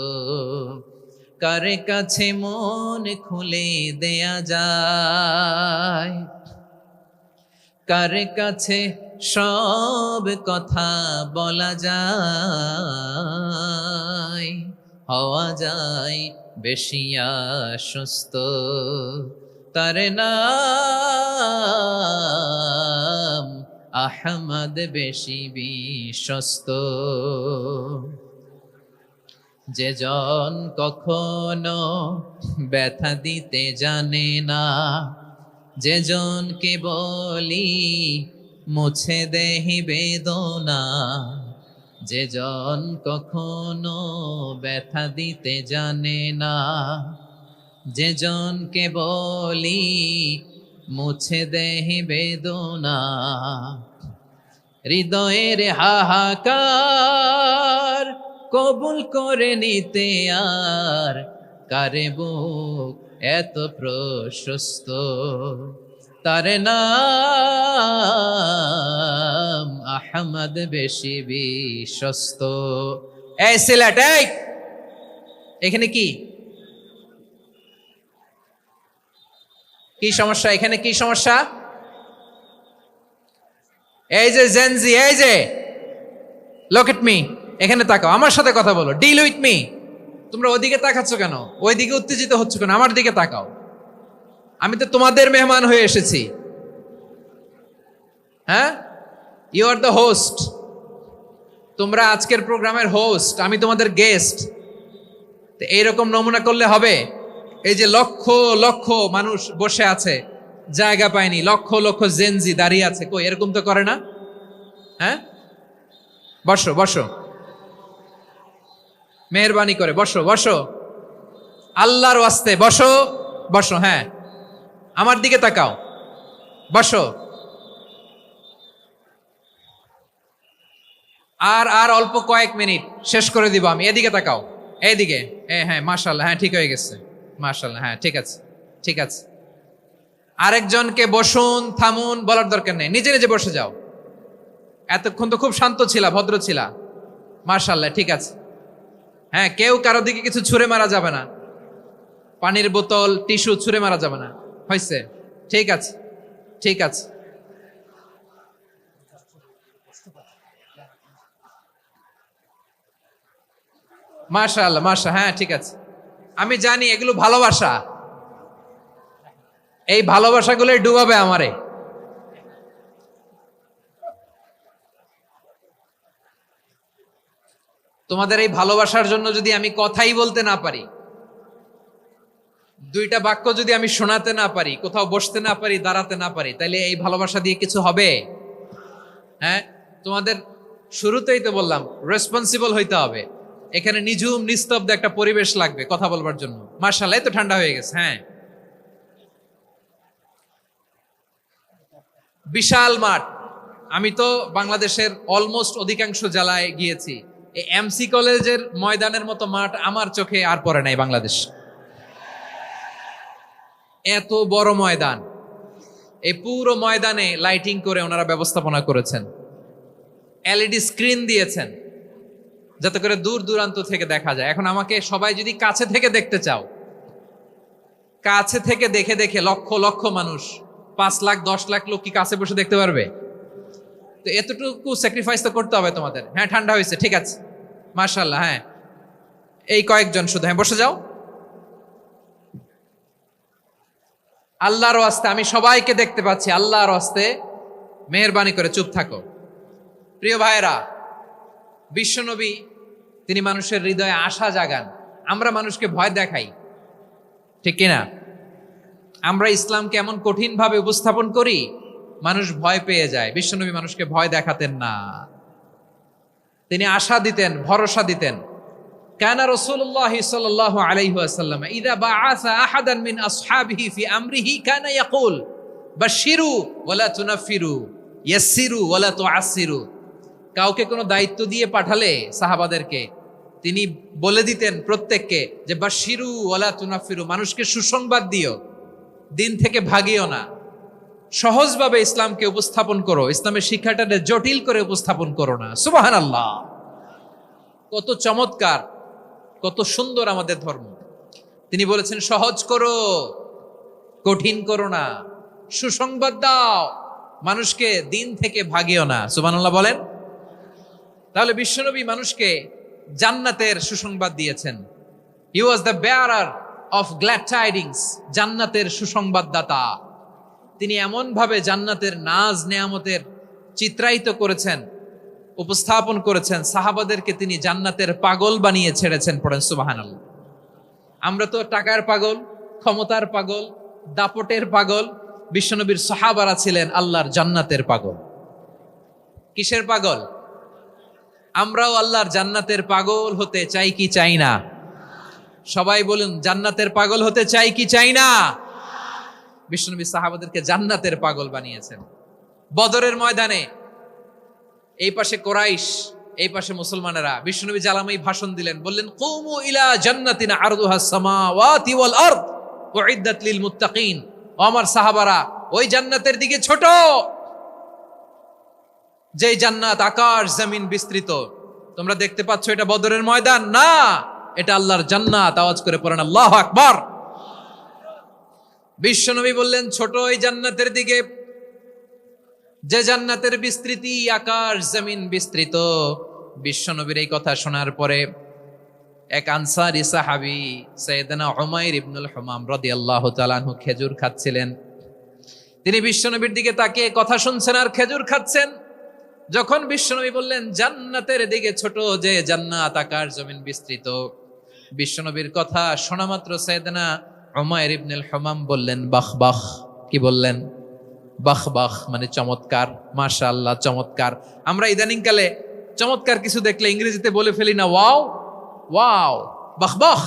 কার কাছে মন খুলে দেয়া যায়, কার কাছে সব কথা বলা যায়, হওয়া যায় বেশি আশ্বস্ত। তার নাম আহমদ, বেশি বিশ্বস্ত। যে জন কখনো ব্যথা দিতে জানে না, যে জনকে বলি মুছে দেহি বেদনা, যে জন কখনো ব্যথা দিতে জানে না, যে জনকে বলি মুছে দেহি বেদনা, হৃদয়ের হাহাকার কবুল করে নিতে আর কারে বুক এত প্রশস্ত। তার নাম আহমদ, বেশি বিশ্বস্ত। এই সিলেট, এখানে কি কি সমস্যা এখানে? কি সমস্যা? এই যে জেনজি, এই যে লুক এট মি, এখানে তাকাও, আমার সাথে কথা বলো, ডিল উইথ মি। তোমরা ওইদিকে তাকাচ্ছ কেন? ওইদিকে উত্তেজিত হচ্ছ কেন? আমার দিকে তাকাও, আমি তো তোমাদের মেহমান হয়ে এসেছি। হ্যাঁ, ইউ আর দ্য হোস্ট। তোমরা আজকের প্রোগ্রামের হোস্ট, আমি তোমাদের গেস্ট। এইরকম নমুনা করলে হবে? এই যে লক্ষ লক্ষ মানুষ বসে আছে, জায়গা পায়নি, লক্ষ লক্ষ জেনজি দাঁড়িয়ে আছে, কই এরকম তো করে না? হ্যাঁ, বসো বসো, মেহরবানি করে বসো বসো, আল্লাহর ওয়াস্তে বসো বসো। হ্যাঁ, আমার দিকে তাকাও, বসো। আর আর অল্প কয়েক মিনিট, শেষ করে দিব আমি। এদিকে তাকাও, এইদিকে। হ্যাঁ, মাশাআল্লাহ, হ্যাঁ ঠিক হয়ে গেছে, মাশাআল্লাহ, হ্যাঁ ঠিক আছে, ঠিক আছে। আরেকজনকে বসুন, থামুন বলার দরকার নেই, নিজে নিজে বসে যাও। এতক্ষণ তো খুব শান্ত ছিলা, ভদ্র ছিলা, মাশাআল্লাহ, ঠিক আছে। হ্যাঁ, কেউ কারো দিকে কিছু ছুঁড়ে মারা যাবে না, পানির বোতল, টিস্যু ছুঁড়ে মারা যাবে না, হয়েছে? ঠিক আছে, ঠিক আছে। মাশাআল্লাহ, হ্যাঁ ঠিক আছে। আমি জানি এগুলো ভালোবাসা, এই ভালোবাসাগুলোই ডুবাবে আমারে। তোমাদের এই ভালোবাসার জন্য যদি আমি কথাই বলতে না পারি, দুইটা বাক্য যদি আমি শোনাতে না পারি, কোথাও বসতে না পারি, দাঁড়াতে না পারি, তাহলে এই ভালোবাসা দিয়ে কিছু হবে? হ্যাঁ, তোমাদের শুরুতেই তো বললাম রেসপন্সিবল হইতে হবে। এখানে নিঝুম নিস্তব্ধ একটা পরিবেশ লাগবে কথা বলবার জন্য। মাশাআল্লাহ, তো ঠান্ডা হয়ে গেছে। হ্যাঁ, বিশাল মাঠ। আমি তো বাংলাদেশের অলমোস্ট অধিকাংশ জেলায় গিয়েছি, এই এমসি কলেজের ময়দানের মতো মাঠ আমার চোখে আর পড়ে নাই বাংলাদেশ। এত বড় ময়দান, এই পুরো ময়দানে লাইটিং করে ওনারা ব্যবস্থাপনা করেছেন, এলইডি স্ক্রিন দিয়েছেন যাতে করে দূর দূরান্ত থেকে দেখা যায়। এখন আমাকে সবাই যদি কাছে থেকে দেখতে চাও, কাছে থেকে দেখে দেখে লক্ষ লক্ষ মানুষ, 5 লাখ 10 লাখ লোক কি কাছে বসে দেখতে পারবে? তো এতটুকু স্যাক্রিফাইস তো করতে হবে তোমাদের। হ্যাঁ, ঠান্ডা হয়েছে, ঠিক আছে, মাশাআল্লাহ। হ্যাঁ, এই কয়েকজন শুধু, হ্যাঁ বসে যাও। আল্লাহর ওয়াস্তে আমি সবাইকে দেখতে পাচ্ছি, আল্লাহর ওয়াস্তে মেহেরবানি করে চুপ থাকো। প্রিয় ভাইয়েরা, বিশ্বনবী তিনি মানুষের হৃদয়ে আশা জাগান। আমরা মানুষকে ভয় দেখাই, ঠিক কিনা? আমরা ইসলামকে এমন কঠিন ভাবে উপস্থাপন করি, মানুষ ভয় পেয়ে যায়। বিশ্বনবী মানুষকে ভয় দেখাতেন না, তিনি আশা দিতেন, ভরসা দিতেন। কানা রাসূলুল্লাহ সাল্লাল্লাহু আলাইহি ওয়াসাল্লাম ইযা বাআসা আহাদান মিন আসহাবিহি ফি আমরিহি কানা ইয়াকুল বাশশিরু ওয়ালা তুনাফিরু ইয়াসসিরু ওয়ালা তুআসসিরু। কাউকে কোনো দায়িত্ব দিয়ে পাঠালে সাহাবাদেরকে তিনি বলে দিতেন প্রত্যেককে যে বাশশিরু ওয়ালা তুনাফিরু, মানুষকে সুসংবাদ দিও, দিন থেকে ভাগিও না, সহজভাবে ইসলামকে উপস্থাপন করো, ইসলামের শিক্ষাটাকে জটিল করে উপস্থাপন করো না। সুবহানাল্লাহ, কত চমৎকার, কত সুন্দর আমাদের ধর্ম। তিনি বলেছেন সহজ করো, কঠিন করো না, সুসংবাদ দাও, মানুষকে দিন থেকে ভাগিও না। সুবহানাল্লাহ বলেন। তাহলে বিশ্বনবী মানুষকে জান্নাতের সুসংবাদ দিয়েছেন। He was the bearer of glad tidings, জান্নাতের সুসংবাদদাতা। তিনি এমন ভাবে জান্নাতের নাজ নেয়ামতের চিত্রায়িত করেছেন, উপস্থাপন করেছেন, সাহাবাদেরকে তিনি জান্নাতের পাগল বানিয়ে ছেড়েছেন। পড়েন সুবহানাল্লাহ। আমরা তো টাকার পাগল, ক্ষমতার পাগল, দাপটের পাগল। বিশ্বনবীর সাহাবারা ছিলেন আল্লাহর জান্নাতের পাগল। কিসের পাগল? আমরাও আল্লাহর জান্নাতের পাগল হতে চাই কি চাই না? সবাই বলুন, জান্নাতের পাগল হতে চাই কি চাই না? বিশ্বনবী সাহাবাদেরকে জান্নাতের পাগল বানিয়েছেন। বদরের ময়দানে এই পাশে কোরাইশ, এই পাশে মুসলমানেরা, বিশ্বনবী জ্বালাময়ী ভাষণ দিলেন, বললেন কুমু ইলা জান্নাতিন আরদুহাস সামাওয়াতি ওয়াল আরদ উইদ্দাত লিল মুত্তাকিন। ও আমার সাহাবারা, ওই জান্নাতের দিকে ছোট, যে জান্নাত আকাশ জমিন বিস্তৃত। তোমরা দেখতে পাচ্ছ এটা বদরের ময়দান না, এটা আল্লাহর জান্নাত। আওয়াজ করে পড়েন আল্লাহু আকবার। বিশ্বনবী বললেন, ছোট ওই জান্নাতের দিকে যে জান্নাতের বিস্তৃতি আকাশ জমিন বিস্তৃত। বিশ্বনবীর এই কথা শোনার পরে এক আনসারী সাহাবী সাইয়েদনা উমাইর ইবনুল হুমাম রাদিয়াল্লাহু তাআলা আনহু খেজুর খাচ্ছিলেন। তিনি বিশ্বনবীর দিকে তাকিয়ে কথা শুনছেন আর খেজুর খাচ্ছেন। যখন বিশ্বনবী বললেন জান্নাতের দিকে ছোট যে জান্নাত আকাশ জমিন বিস্তৃত, বিশ্বনবীর কথা শোনা মাত্র সাইয়েদনা উমাইর ইবনুল হুমাম বললেন বাহ বাহ। কি বললেন? বাহ বাহ, মানে চমৎকার, মাশাআল্লাহ, চমৎকার। আমরা ইদানিং কালে চমৎকার কিছু দেখলে ইংরেজিতে বলে ফেলি না ওয়াও ওয়াও, বাহ বাহ,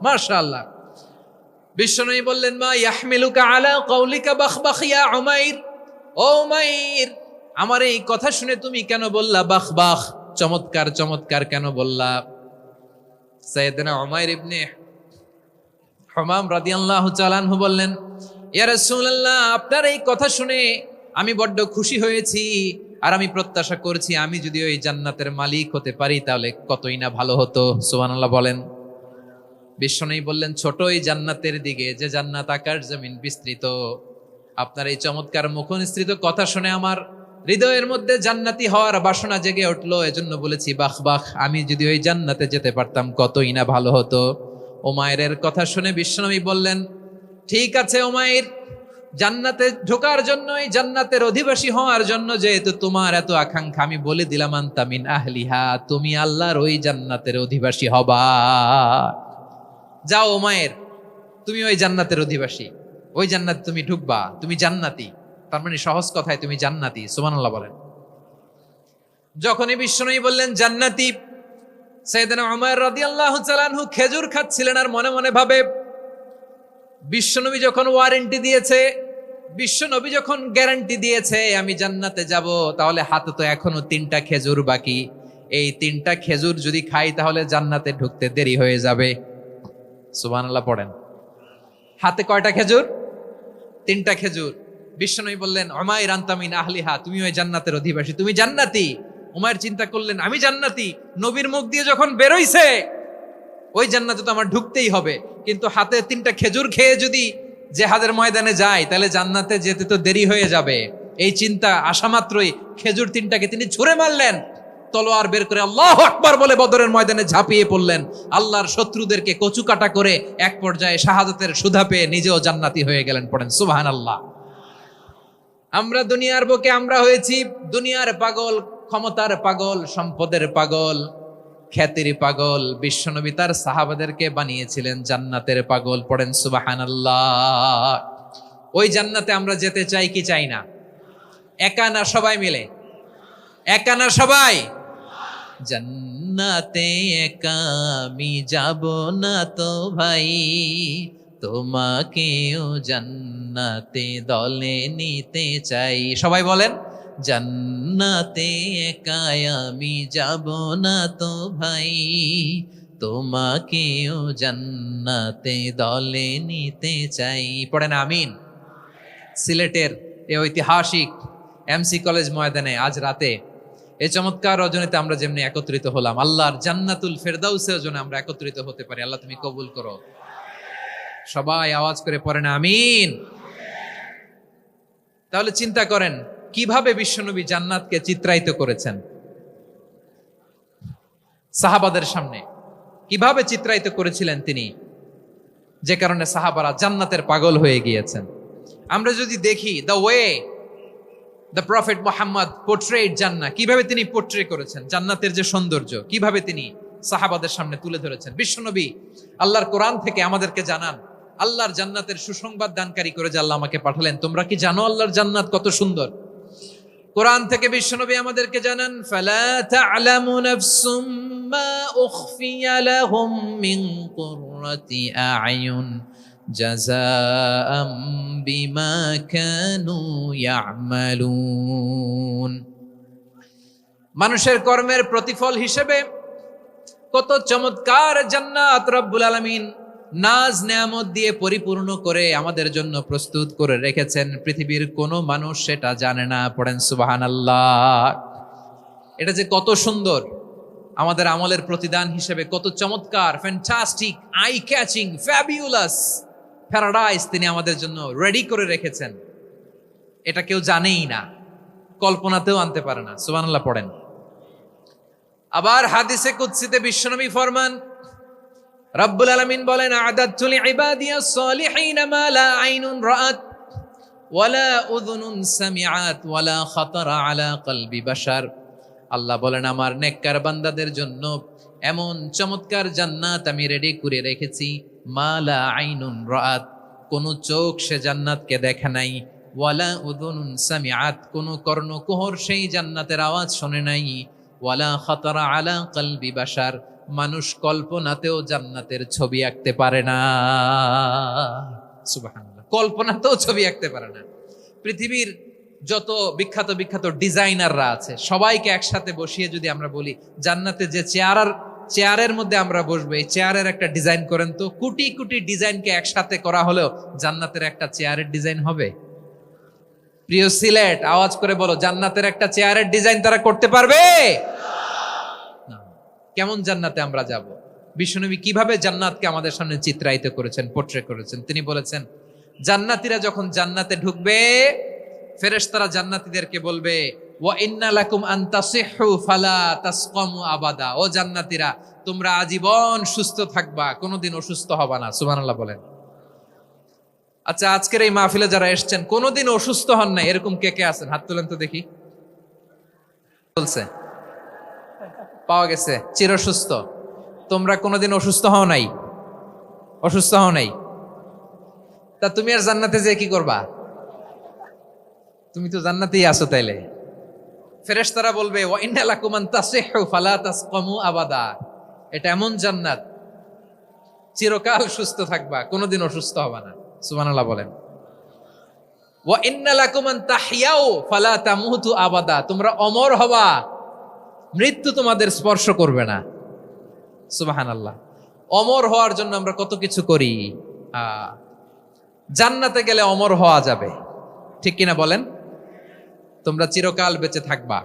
মাশাআল্লাহ। বিশ্বনবী বললেন মা ইয়াহমিলুকা আলা কওলিকা বাহ বাহ ইয়া উমাইর। ও উমাইর, আমার এই কথা শুনে তুমি কেন বললা বাহ বাহ, চমৎকার চমৎকার কেন বললা? সাইয়েদনা উমাইর ইবনে হুমাম রাদিয়াল্লাহু তাআলা আনহু বললেন, ইয়া রাসূলুল্লাহ, আপনার এই কথা শুনে আমি বড্ড খুশি হয়েছি, আর আমি প্রত্যাশা করছি আমি যদি ওই জান্নাতের মালিক হতে পারি তাহলে কতই না ভালো হতো। সুবহানাল্লাহ বলেন। বিশ্বনবী বললেন, ছোট এই জান্নাতের দিকে যে জান্নাত আকাশ জমিন বিস্তৃত। আপনার এই চমৎকার মুখনিসৃত কথা শুনে আমার হৃদয়ের মধ্যে জান্নাতি হওয়ার বাসনা জেগে উঠলো, এজন্য বলেছি বাহ বাহ, আমি যদি ওই জান্নাতে যেতে পারতাম কতই না ভালো হতো। উমাইরের কথা শুনে বিশ্বনবী বললেন, ঠিক আছে উমাইর, জান্নাতে ঢোকার জন্য, এই জান্নাতের অধিবাসী হওয়ার জন্য যেহেতু তোমার এত আকাঙ্ক্ষা, আমি বলে দিলাম আনতা মিন আহলিহা, তুমি আল্লাহর ওই জান্নাতের অধিবাসী হবা। যাও উমাইর, তুমি ওই জান্নাতের অধিবাসী, ওই জান্নাতে তুমি ঢুকবা, তুমি জান্নাতি। তার মানে সহজ কথায় তুমি জান্নাতি। সুবহানাল্লাহ বলেন। যখনই বিশ্বনবী বললেন জান্নাতি, সাইয়েদনা উমাইর রাদিয়াল্লাহু তাআলা আনহু খেজুর খাচ্ছিলেন আর মনে মনে ভাবে, বিশ্বনবী যখন ওয়ারেন্টি দিয়েছে, বিশ্বনবী যখন গ্যারান্টি দিয়েছে আমি জান্নাতে যাব, তাহলে হাতে তো এখনো 3টা খেজুর বাকি। এই 3টা খেজুর যদি খাই তাহলে জান্নাতে ঢুকতে দেরি হয়ে যাবে। সুবহানাল্লাহ পড়েন। হাতে কয়টা খেজুর? 3টা খেজুর। বিশ্বনবী বললেন উমাইর আনতা মিন আহলিহা, তুমি ওই জান্নাতের অধিবাসী, তুমি জান্নাতি। উমাইর চিন্তা করলেন আমি জান্নাতি, নবীর মুখ দিয়ে যখন বেরোইছে ওই জান্নাতে তো আমার ঢুকতেই হবে, কিন্তু হাতে 3টা খেজুর খেয়ে যদি জিহাদের ময়দানে যাই তাহলে জান্নাতে যেতে তো দেরি হয়ে যাবে। এই চিন্তা আসা মাত্রই খেজুর 3টাকে তিনি ছুঁড়ে মারলেন, তলোয়ার বের করে আল্লাহু আকবার বলে বদরের ময়দানে ঝাঁপিয়ে পড়লেন। আল্লাহর শত্রুদেরকে কচুকাটা করে এক পর্যায়ে শাহাদাতের সুধা পেয়ে নিজেও জান্নাতি হয়ে গেলেন। পড়েন সুবহানাল্লাহ। আমরা দুনিয়ার বুকে আমরা হয়েছি দুনিয়ার পাগল, ক্ষমতার পাগল, সম্পদের পাগল, খ্যাতির পাগল। বিশ্বনবী তার সাহাবাদেরকে বানিয়েছিলেন জান্নাতের পাগল। পড়েন সুবহানাল্লাহ। ওই জান্নাতে আমরা যেতে চাই কি চাই না? একা না সবাই মিলে? একা না সবাই? জান্নাতে একা আমি যাব না তো ভাই, তোমাকেও জান্নাতে দলে নিতে চাই। সবাই বলেন, জান্নাতে একা আমি যাব না তো ভাই, তোমাকেও জান্নাতে দলে নিতে চাই। পড়েন আমিন। সিলেটের এই ঐতিহাসিক এমসি কলেজ ময়দানে আজ রাতে এই চমৎকার রজনীতে আমরা যেমনি একত্রিত হলাম, আল্লাহর জান্নাতুল ফেরদাউসের জন্য আমরা একত্রিত হতে পারি। আল্লাহ তুমি কবুল করো। সবাই আওয়াজ করে পড়েন আমিন। তাহলে চিন্তা করেন কিভাবে বিশ্বনবী জান্নাতকে চিত্রায়িত করেছেন সাহাবাদের সামনে, কিভাবে চিত্রায়িত করেছিলেন তিনি, যে কারণে সাহাবারা জান্নাতের পাগল হয়ে গিয়েছেন। আমরা যদি দেখি the way the prophet Muhammad portrait জান্নাত, কিভাবে তিনি পোর্ট্রে করেছেন জান্নাতের যে সৌন্দর্য, কিভাবে তিনি সাহাবাদের সামনে তুলে ধরেছেন। বিশ্বনবী আল্লাহর কোরআন থেকে আমাদেরকে জানান, আল্লাহর জান্নাতের সুসংবাদ দানকারী করে যে আল্লাহ আমাকে পাঠালেন। তোমরা কি জানো আল্লাহর জান্নাত কত সুন্দর? কোরআন থেকে বিশ্বনবী আমাদেরকে জানান, ফালা তা'লামু নাফসুম মা উখফিয়া লাহুম মিন কুররাতি আ'য়ুন জাযাআম বিমা কানু ইয়া'মালুন। মানুষের কর্মের প্রতিফল হিসেবে কত চমৎকার জান্নাত রব্বুল আলামিন নাজ নেয়ামত দিয়ে পরিপূর্ণ করে আমাদের জন্য প্রস্তুত করে রেখেছেন। পৃথিবীর কোনো মানুষ সেটা জানে না। পড়েন সুবহানাল্লাহ। এটা যে কত সুন্দর, আমাদের আমলের প্রতিদান হিসেবে কত চমৎকার, fantastic, eye catching, fabulous, paradise তিনি আমাদের জন্য রেডি করে রেখেছেন, এটা কেউ জানেই না, কল্পনাতেও আনতে পারে না। সুবহানাল্লাহ পড়েন। আবার হাদিসে কুদসিতে বিশ্বনবী ফরমান, রব্বুল আলামিন বলেন, আ'দাদতু লিইবাদিয়াস সালিহিন মা লা আইনুন রাআত ওয়ালা উযুনুন সামিআত ওয়ালা খাতারা আলা কলবি বাশার। আল্লাহ বলেন, আমার নেককার বান্দাদের জন্য এমন চমৎকার জান্নাত আমি রেডি করে রেখেছি, মা লা আইনুন রাআত, কোন চোখ সে জান্নাতকে দেখে নাই, ওয়ালা উযুনুন সামিআত, কোন কর্ণকুহর সেই জান্নাতের আওয়াজ শোনে নাই, ওয়ালা খাতারা আলা কলবি বাশার, মানুষ কল্পনাতেও জান্নাতের ছবি আঁকতে পারে না। সুবহানাল্লাহ, কল্পনাতেও ছবি আঁকতে পারে না। পৃথিবীর যত বিখ্যাত বিখ্যাত ডিজাইনাররা আছে সবাইকে একসাথে বসিয়ে যদি আমরা বলি জান্নাতে যে চেয়ারের মধ্যে আমরা বসবো, এই চেয়ারের একটা ডিজাইন করেন তো, কোটি কোটি ডিজাইনকে একসাথে করা হলেও জান্নাতের একটা চেয়ারের ডিজাইন হবে? প্রিয় সিলেট, আওয়াজ করে বলো, জান্নাতের একটা চেয়ারের ডিজাইন তারা করতে পারবে না। কেমন জান্নাতে আমরা যাব? বিশ্বনবী কিভাবে জান্নাতকে আমাদের সামনে চিত্রায়িত করেছেন, পোট্রে করেছেন। তিনি বলেছেন, জান্নাতীরা যখন জান্নাতে ঢুকবে, ফেরেশতারা জান্নাতীদেরকে বলবে, ওয়া ইন্না লাকুম আন তাসিহু ফালা তাসকামু আবাদা, ও জান্নাতীরা তোমরা আজীবন সুস্থ থাকবা, কোনোদিন অসুস্থ হবা না। সুবহানাল্লাহ বলেন। আচ্ছা, আজকের এই মাহফিলে যারা এসেছেন কোনোদিন অসুস্থ হন না, এরকম কে কে আছেন? হাত তোলেন তো দেখি। বলছে পাওয়া গেছে, চিরসুস্থ। তোমরা কোনোদিন অসুস্থ হও নাই? অসুস্থ হও নাই? তা তুমি আর জান্নাতে যে কি করবা? তুমি তো জান্নাতেই আছো তাইলে। ফেরেশতারা বলবে, ওয়া ইন্না লাকুম আন তাসিহু ফালা তাসকামু আবাদা, এটা এমন জান্নাত চিরকাল সুস্থ থাকবা, কোনোদিন অসুস্থ হবা না। সুবহানাল্লাহ বলেন। ওয়া ইন্না লাকুম আন তাহইয়াউ ফালা তামুতু আবাদা, তোমরা অমর হবা, মৃত্যু তোমাদের স্পর্শ করবে না। সুবহানাল্লাহ। অমর হওয়ার জন্য আমরা কত কিছু করি। জান্নাতে গেলে অমর হওয়া যাবে, ঠিক কিনা বলেন? তোমরা চিরকাল বেঁচে থাকবা,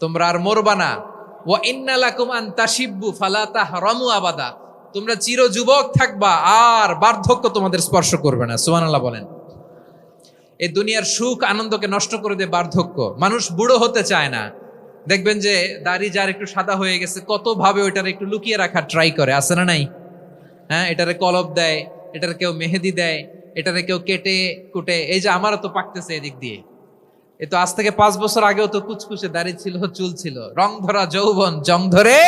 তোমরা আর মরবা না। ওয়া ইন্না লাকুম আন তাশিব্বু ফালা তাহরামু আবাদা, তোমরা চির যুবক থাকবা, আর বার্ধক্য তোমাদের স্পর্শ করবে না। সুবহানাল্লাহ বলেন। এই দুনিয়ার সুখ আনন্দকে নষ্ট করে দেয় বার্ধক্য। মানুষ বুড়ো হতে চায় না। দেখবেন যে দাড়ি যার একটু সাদা হয়ে গেছে, কত ভাবে ওইটার একটু লুকিয়ে রাখার ট্রাই করে, আছে না নাই? হ্যাঁ, এটারে কলব দেয়, এটার কেউ মেহেদি দেয়, এটারে কেউ কেটে কুটে। এই যে আমারও তো পাকতেছে এদিক দিয়ে, এ তো আজ থেকে 5 বছর আগেও তো কুচকুচে দাড়ি ছিল, চুল ছিল, রং ধরা যৌবন জং ধরে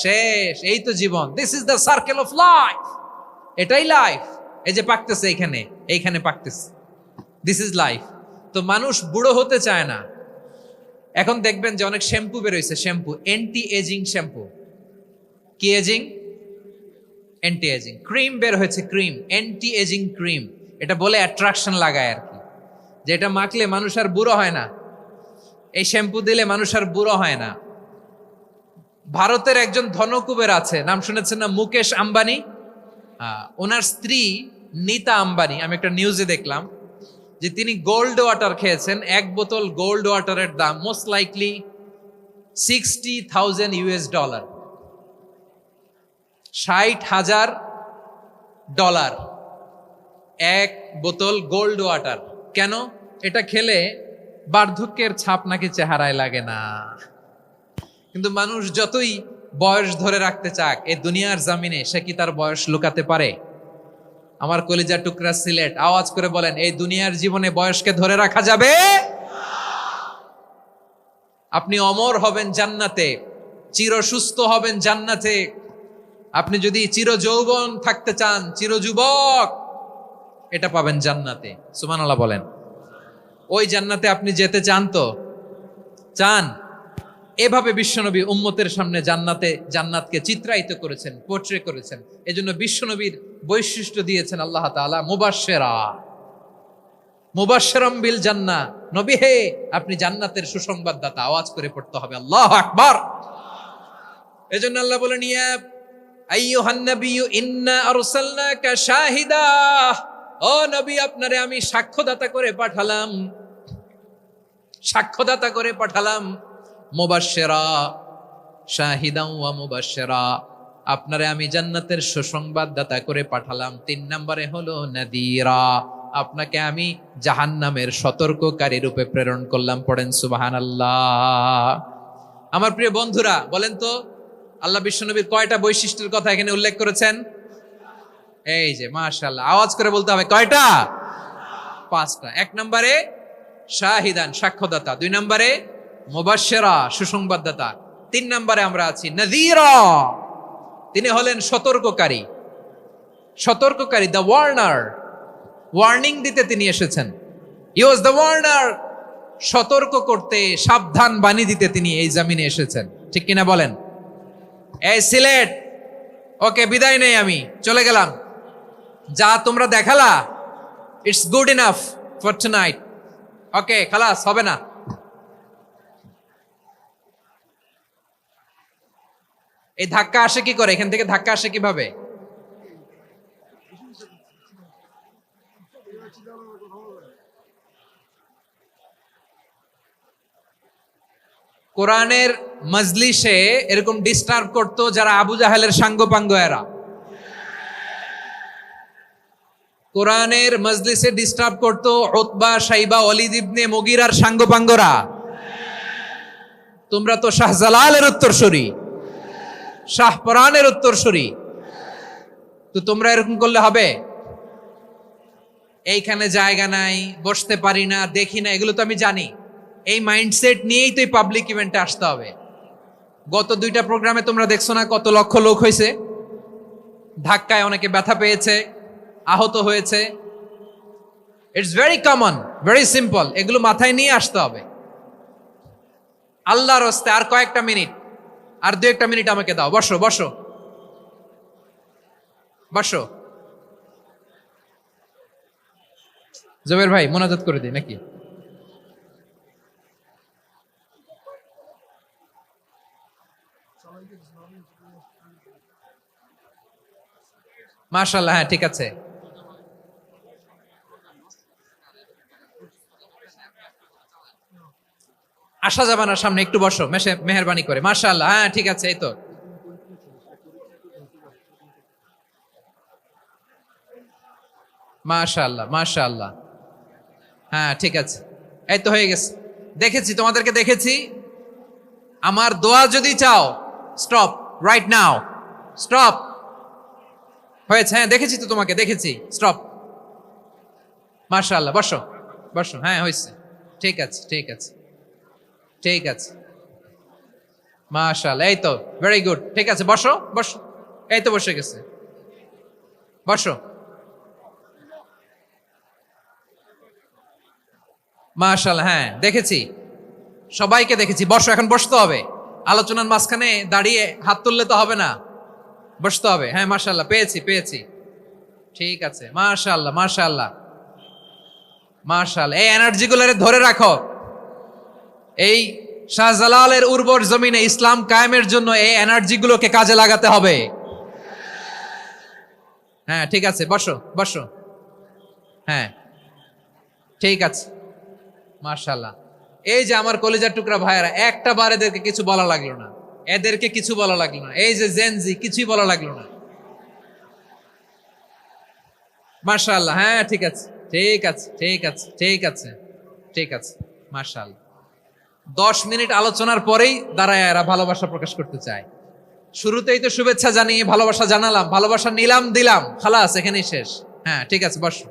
শেষ। এই তো জীবন। This is the circle of life, এটাই লাইফ। এই যে পাকতেছে এইখানে, এইখানে পাকতেছে, দিস ইজ লাইফ। তো মানুষ বুড়ো হতে চায় না। এখন দেখবেন যে অনেক শ্যাম্পু বেরোইছে, শ্যাম্পু অ্যান্টি এজিং শ্যাম্পু। কি এজিং? Anti aging. ক্রিম বের হয়েছে, ক্রিম, অ্যান্টি এজিং ক্রিম। এটা বলে অ্যাট্রাকশন লাগায় আর কি, যে এটা মাখলে মানুষ আর বুড়ো হয় না, এই শ্যাম্পু দিলে মানুষ আর বুড়ো হয় না। ভারতের একজন ধনকুবের আছে, নাম শুনেছেন না? মুকেশ আম্বানি। ওনার স্ত্রী নীতা আম্বানি, আমি একটা নিউজে দেখলাম যে তিনি গোল্ড ওয়াটার খেয়েছেন। 1 বোতল গোল্ড ওয়াটারের দাম মোস্ট লাইকলি $60,000, $60,000 1 বোতল গোল্ড ওয়াটার। কেন? এটা খেলে বার্ধক্যের ছাপ নাকি চেহারায় লাগে না। কিন্তু মানুষ যতই বয়স ধরে রাখতে চাক এই দুনিয়ার জামিনে, সে কি তার বয়স লুকাতে পারে? আমার কলিজা টুকরা সিলেট, আওয়াজ করে বলেন, এই দুনিয়ার জীবনে বয়সকে ধরে রাখা যাবে? আপনি অমর হবেন জান্নাতে, চির সুস্থ হবেন জান্নাতে। আপনি যদি চির যৌবন থাকতে চান, চির যুবক, এটা পাবেন জান্নাতে। সুবহানাল্লাহ বলেন। ওই জান্নাতে আপনি যেতে চান তো? চান? এভাবে বিশ্বনবী উম্মতের সামনে জান্নাতকে চিত্রায়িত করেছেন, পোট্রে করেছেন। এজন্য বিশ্বনবীর বৈশিষ্ট্য দিয়েছেন আল্লাহ তাআলা মুবাশশিরাম বিল জান্নাহ। নবী হে, আপনি জান্নাতের সুসংবাদদাতা। আওয়াজ করে পড়তে হবে আল্লাহু আকবার। এজন্য আল্লাহ বলেন, ইয়া আইয়ুহান নাবিয়্যু ইন্না আরসালনাকা শাহিদা, ও নবী আপনারে আমি সাক্ষ্যদাতা করে পাঠালাম, সাক্ষ্যদাতা করে পাঠালাম। মুবাশশিরা, শাহিদান ওয়া মুবাশশিরা, আপনারে আমি জান্নাতের সুসংবাদদাতা করে পাঠালাম। 3 নম্বরে হলো নাদিরা, আপনাকে আমি জাহান্নামের সতর্ককারী রূপে প্রেরণ করলাম। পড়েন সুবহানাল্লাহ। আমার প্রিয় বন্ধুরা, বলেন তো আল্লাহ বিশ্বনবীর কয়টা বৈশিষ্ট্যের কথা এখানে উল্লেখ করেছেন? এই যে মাশাআল্লাহ, আওয়াজ করে বলতে হবে, কয়টা? 5টা। 1 নম্বরে শাহিদান, সাক্ষ্যদাতা। 2 নম্বরে মুবাশশিরা, সুসংবাদদাতা। 3 নম্বরে আমরা আছি নাযীরা, তিনি হলেন সতর্ককারী। সতর্ককারী, দ্য ওয়ার্নার, ওয়ার্নিং দিতে তিনি এসেছেন। হি ওয়াজ দ্য ওয়ার্নার, সতর্ক করতে, সাবধান বাণী দিতে তিনি এই জমিনে এসেছেন। ঠিক কিনা বলেন? এই সিলেট, ওকে বিদায় নেই, আমি চলে গেলাম। যা তোমরা দেখালা, it's good enough for tonight. Okay, খালাস, হবে না। এই ধাক্কা আসে কি করে? এখান থেকে ধাক্কা আসে কিভাবে? কোরআনের মজলিসে এরকম ডিস্টার্ব করতো যারা আবু জাহেলের সাঙ্গপাঙ্গ এরা। কোরআনের মজলিসে ডিস্টার্ব করতো উতবা, শাইবা, ওয়ালিদ ইবনে মুগিরার সাঙ্গপাঙ্গরা। তোমরা তো শাহজালালের উত্তরসূরি, শাহপরানের উত্তরসূরি, তো তোমরা এরকম করলে হবে? এইখানে জায়গা নাই, বসতে পারি না, দেখি না, এগুলো তো আমি জানি। এই মাইন্ডসেট নিয়েই তো এই পাবলিক ইভেন্টে আসতে হবে। গত 2টা প্রোগ্রামে তোমরা দেখছো না কত লক্ষ লোক হয়েছে? ধাক্কায় অনেকে ব্যথা পেয়েছে, আহত হয়েছে। It's very common, very simple. এগুলো মাথায় নিয়ে আসতে হবে। আল্লাহর হস্তে আর কয়েকটা মিনিট, আর 2-1টা মিনিট আমাকে দাও। বসো বসো বসো। জবের ভাই মোনাজাত করে দিই নাকি? মাশাআল্লাহ, হ্যাঁ ঠিক আছে। আসা যাবে না সামনে, একটু বসো মেহেরবানি করে। মাশাআল্লাহ, হ্যাঁ ঠিক আছে। এই তো মাশাআল্লাহ, মাশাআল্লাহ, হ্যাঁ ঠিক আছে। এই তো হয়ে গেছে। দেখেছি, তোমাদেরকে দেখেছি। আমার দোয়া যদি চাও, স্টপ রাইট নাও, স্টপ। হয়েছে, হ্যাঁ দেখেছি তো তোমাকে, দেখেছি। স্টপ। মাশাআল্লাহ, বসো বসো। হ্যাঁ হয়েছে, ঠিক আছে ঠিক আছে ঠিক আছে। মাশাআল্লাহ, এই তো ভেরি গুড। ঠিক আছে, বসো বসো। এই তো বসে গেছে, বসো। মাশাআল্লাহ, হ্যাঁ দেখেছি, সবাইকে দেখেছি। বসো, এখন বসতে হবে। আলোচনার মাঝখানে দাঁড়িয়ে হাত তুললে তো হবে না, বসতে হবে। হ্যাঁ মাশাআল্লাহ, পেয়েছি পেয়েছি। ঠিক আছে, মাশাআল্লাহ মাশাআল্লাহ মাশাআল্লাহ। এই এনার্জি গুলোরে ধরে রাখো। এই শাহজালালের উর্বর জমিনে ইসলাম কায়েমের জন্য এই এনার্জি গুলোকে কাজে লাগাতে হবে। হ্যাঁ ঠিক আছে, বসো বসো। হ্যাঁ ঠিক আছে, মাশাআল্লাহ। এই যে আমার কলিজার টুকরা ভাইয়েরা, একটা বার এদেরকে কিছু বলা লাগলো না, এদেরকে কিছু বলা লাগলো না। এই যে জেনজি, কিছুই বলা লাগলো না। মাশাআল্লাহ, হ্যাঁ ঠিক আছে ঠিক আছে ঠিক আছে ঠিক আছে ঠিক আছে। মাশাআল্লাহ। 10 মিনিট আলোচনার পরেই দাঁড়ায় এরা ভালোবাসা প্রকাশ করতে চায়। শুরুতেই তো শুভেচ্ছা জানিয়ে ভালোবাসা জানালাম, ভালোবাসা নিলাম, দিলাম, খালাস, এখানেই শেষ। হ্যাঁ ঠিক আছে, বসো।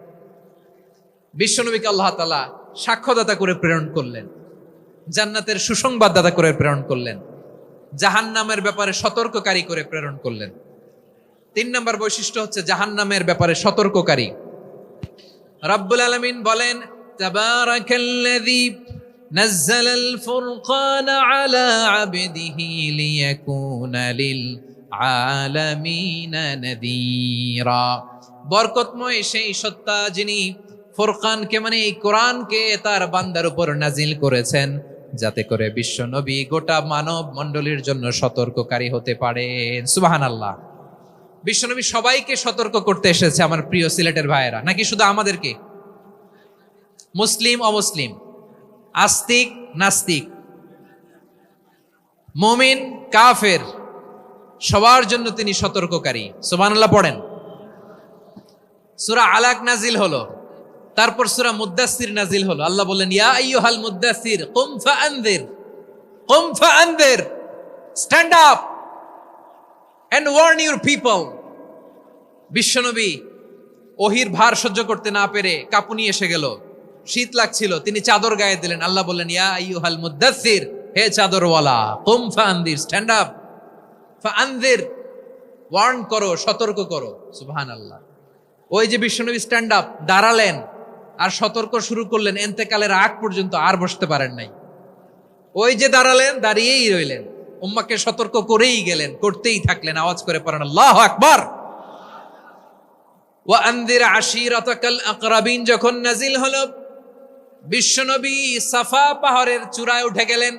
বিশ্বনবীকে আল্লাহ তাআলা সাক্ষ্যদাতা করে প্রেরণ করলেন, জান্নাতের সুসংবাদদাতা করে প্রেরণ করলেন, জাহান্নামের ব্যাপারে সতর্ককারী করে প্রেরণ করলেন। 3 নম্বর বৈশিষ্ট্য হচ্ছে জাহান্নামের ব্যাপারে সতর্ককারী। রাব্বুল আলামিন বলেন, তাবারাকাল্লাযী নাযালাল ফুরকানা আলা আবদিহি লিয়াকুনা লিল আলামিনা নাযীরা। বরকতময় সেই সত্তা যিনি ফুরকানকে, মানে এই কোরআনকে তার বান্দার উপর নাজিল করেছেন, যাতে করে বিশ্ব নবী গোটা মানব মণ্ডলীর জন্য সতর্ককারী হতে পারেন। সুবহানাল্লাহ। বিশ্বনবী সবাইকে সতর্ক করতে এসেছে, আমার প্রিয় সিলেটের ভাইয়েরা, নাকি শুধু আমাদেরকে? মুসলিম অমুসলিম, আস্তিক নাস্তিক, মুমিন কাফের, সবার জন্য তিনি সতর্ককারী। সুবহানাল্লাহ পড়েন। সূরা আলাক নাজিল হলো, তারপর সূরা মুদ্দাসসির নাজিল হলো। আল্লাহ বললেন, ইয়া আইয়ুহাল মুদ্দাসসির কুম ফাআনযির, stand up and warn your people. বিশ্বনবী ওহির ভার সহ্য করতে না পেরে কাঁপুনি এসে গেল, শীত লাগছিল, তিনি চাদর গায়ে দিলেন। আল্লাহ বললেন, ইয়া আইয়ুহাল মুদ্দাসসির, হে চাদরওয়ালা, কুম ফাআনযির, স্ট্যান্ড আপ, ফাআনযির, ওয়ার্ন করো, সতর্ক করো। সুবহানাল্লাহ। ওই যে বিশ্বনবী স্ট্যান্ড আপ, দাঁড়ালেন আর সতর্ক শুরু করলেন, এন্তেকালের আগ পর্যন্ত আর বসতে পারেন নাই। ওই যে দাঁড়ালেন, দাঁড়িয়েই রইলেন, উম্মাকে সতর্ক করেই গেলেন, করতেই থাকলেন। আওয়াজ করে পড়েন আল্লাহু আকবার। ওয়া আনযির আশীরাতাকাল আকরাবিন যখন নাজিল হলো, বিশ্বনবী সাফা পাহাড়ের চূড়ায় উঠে গেলেন,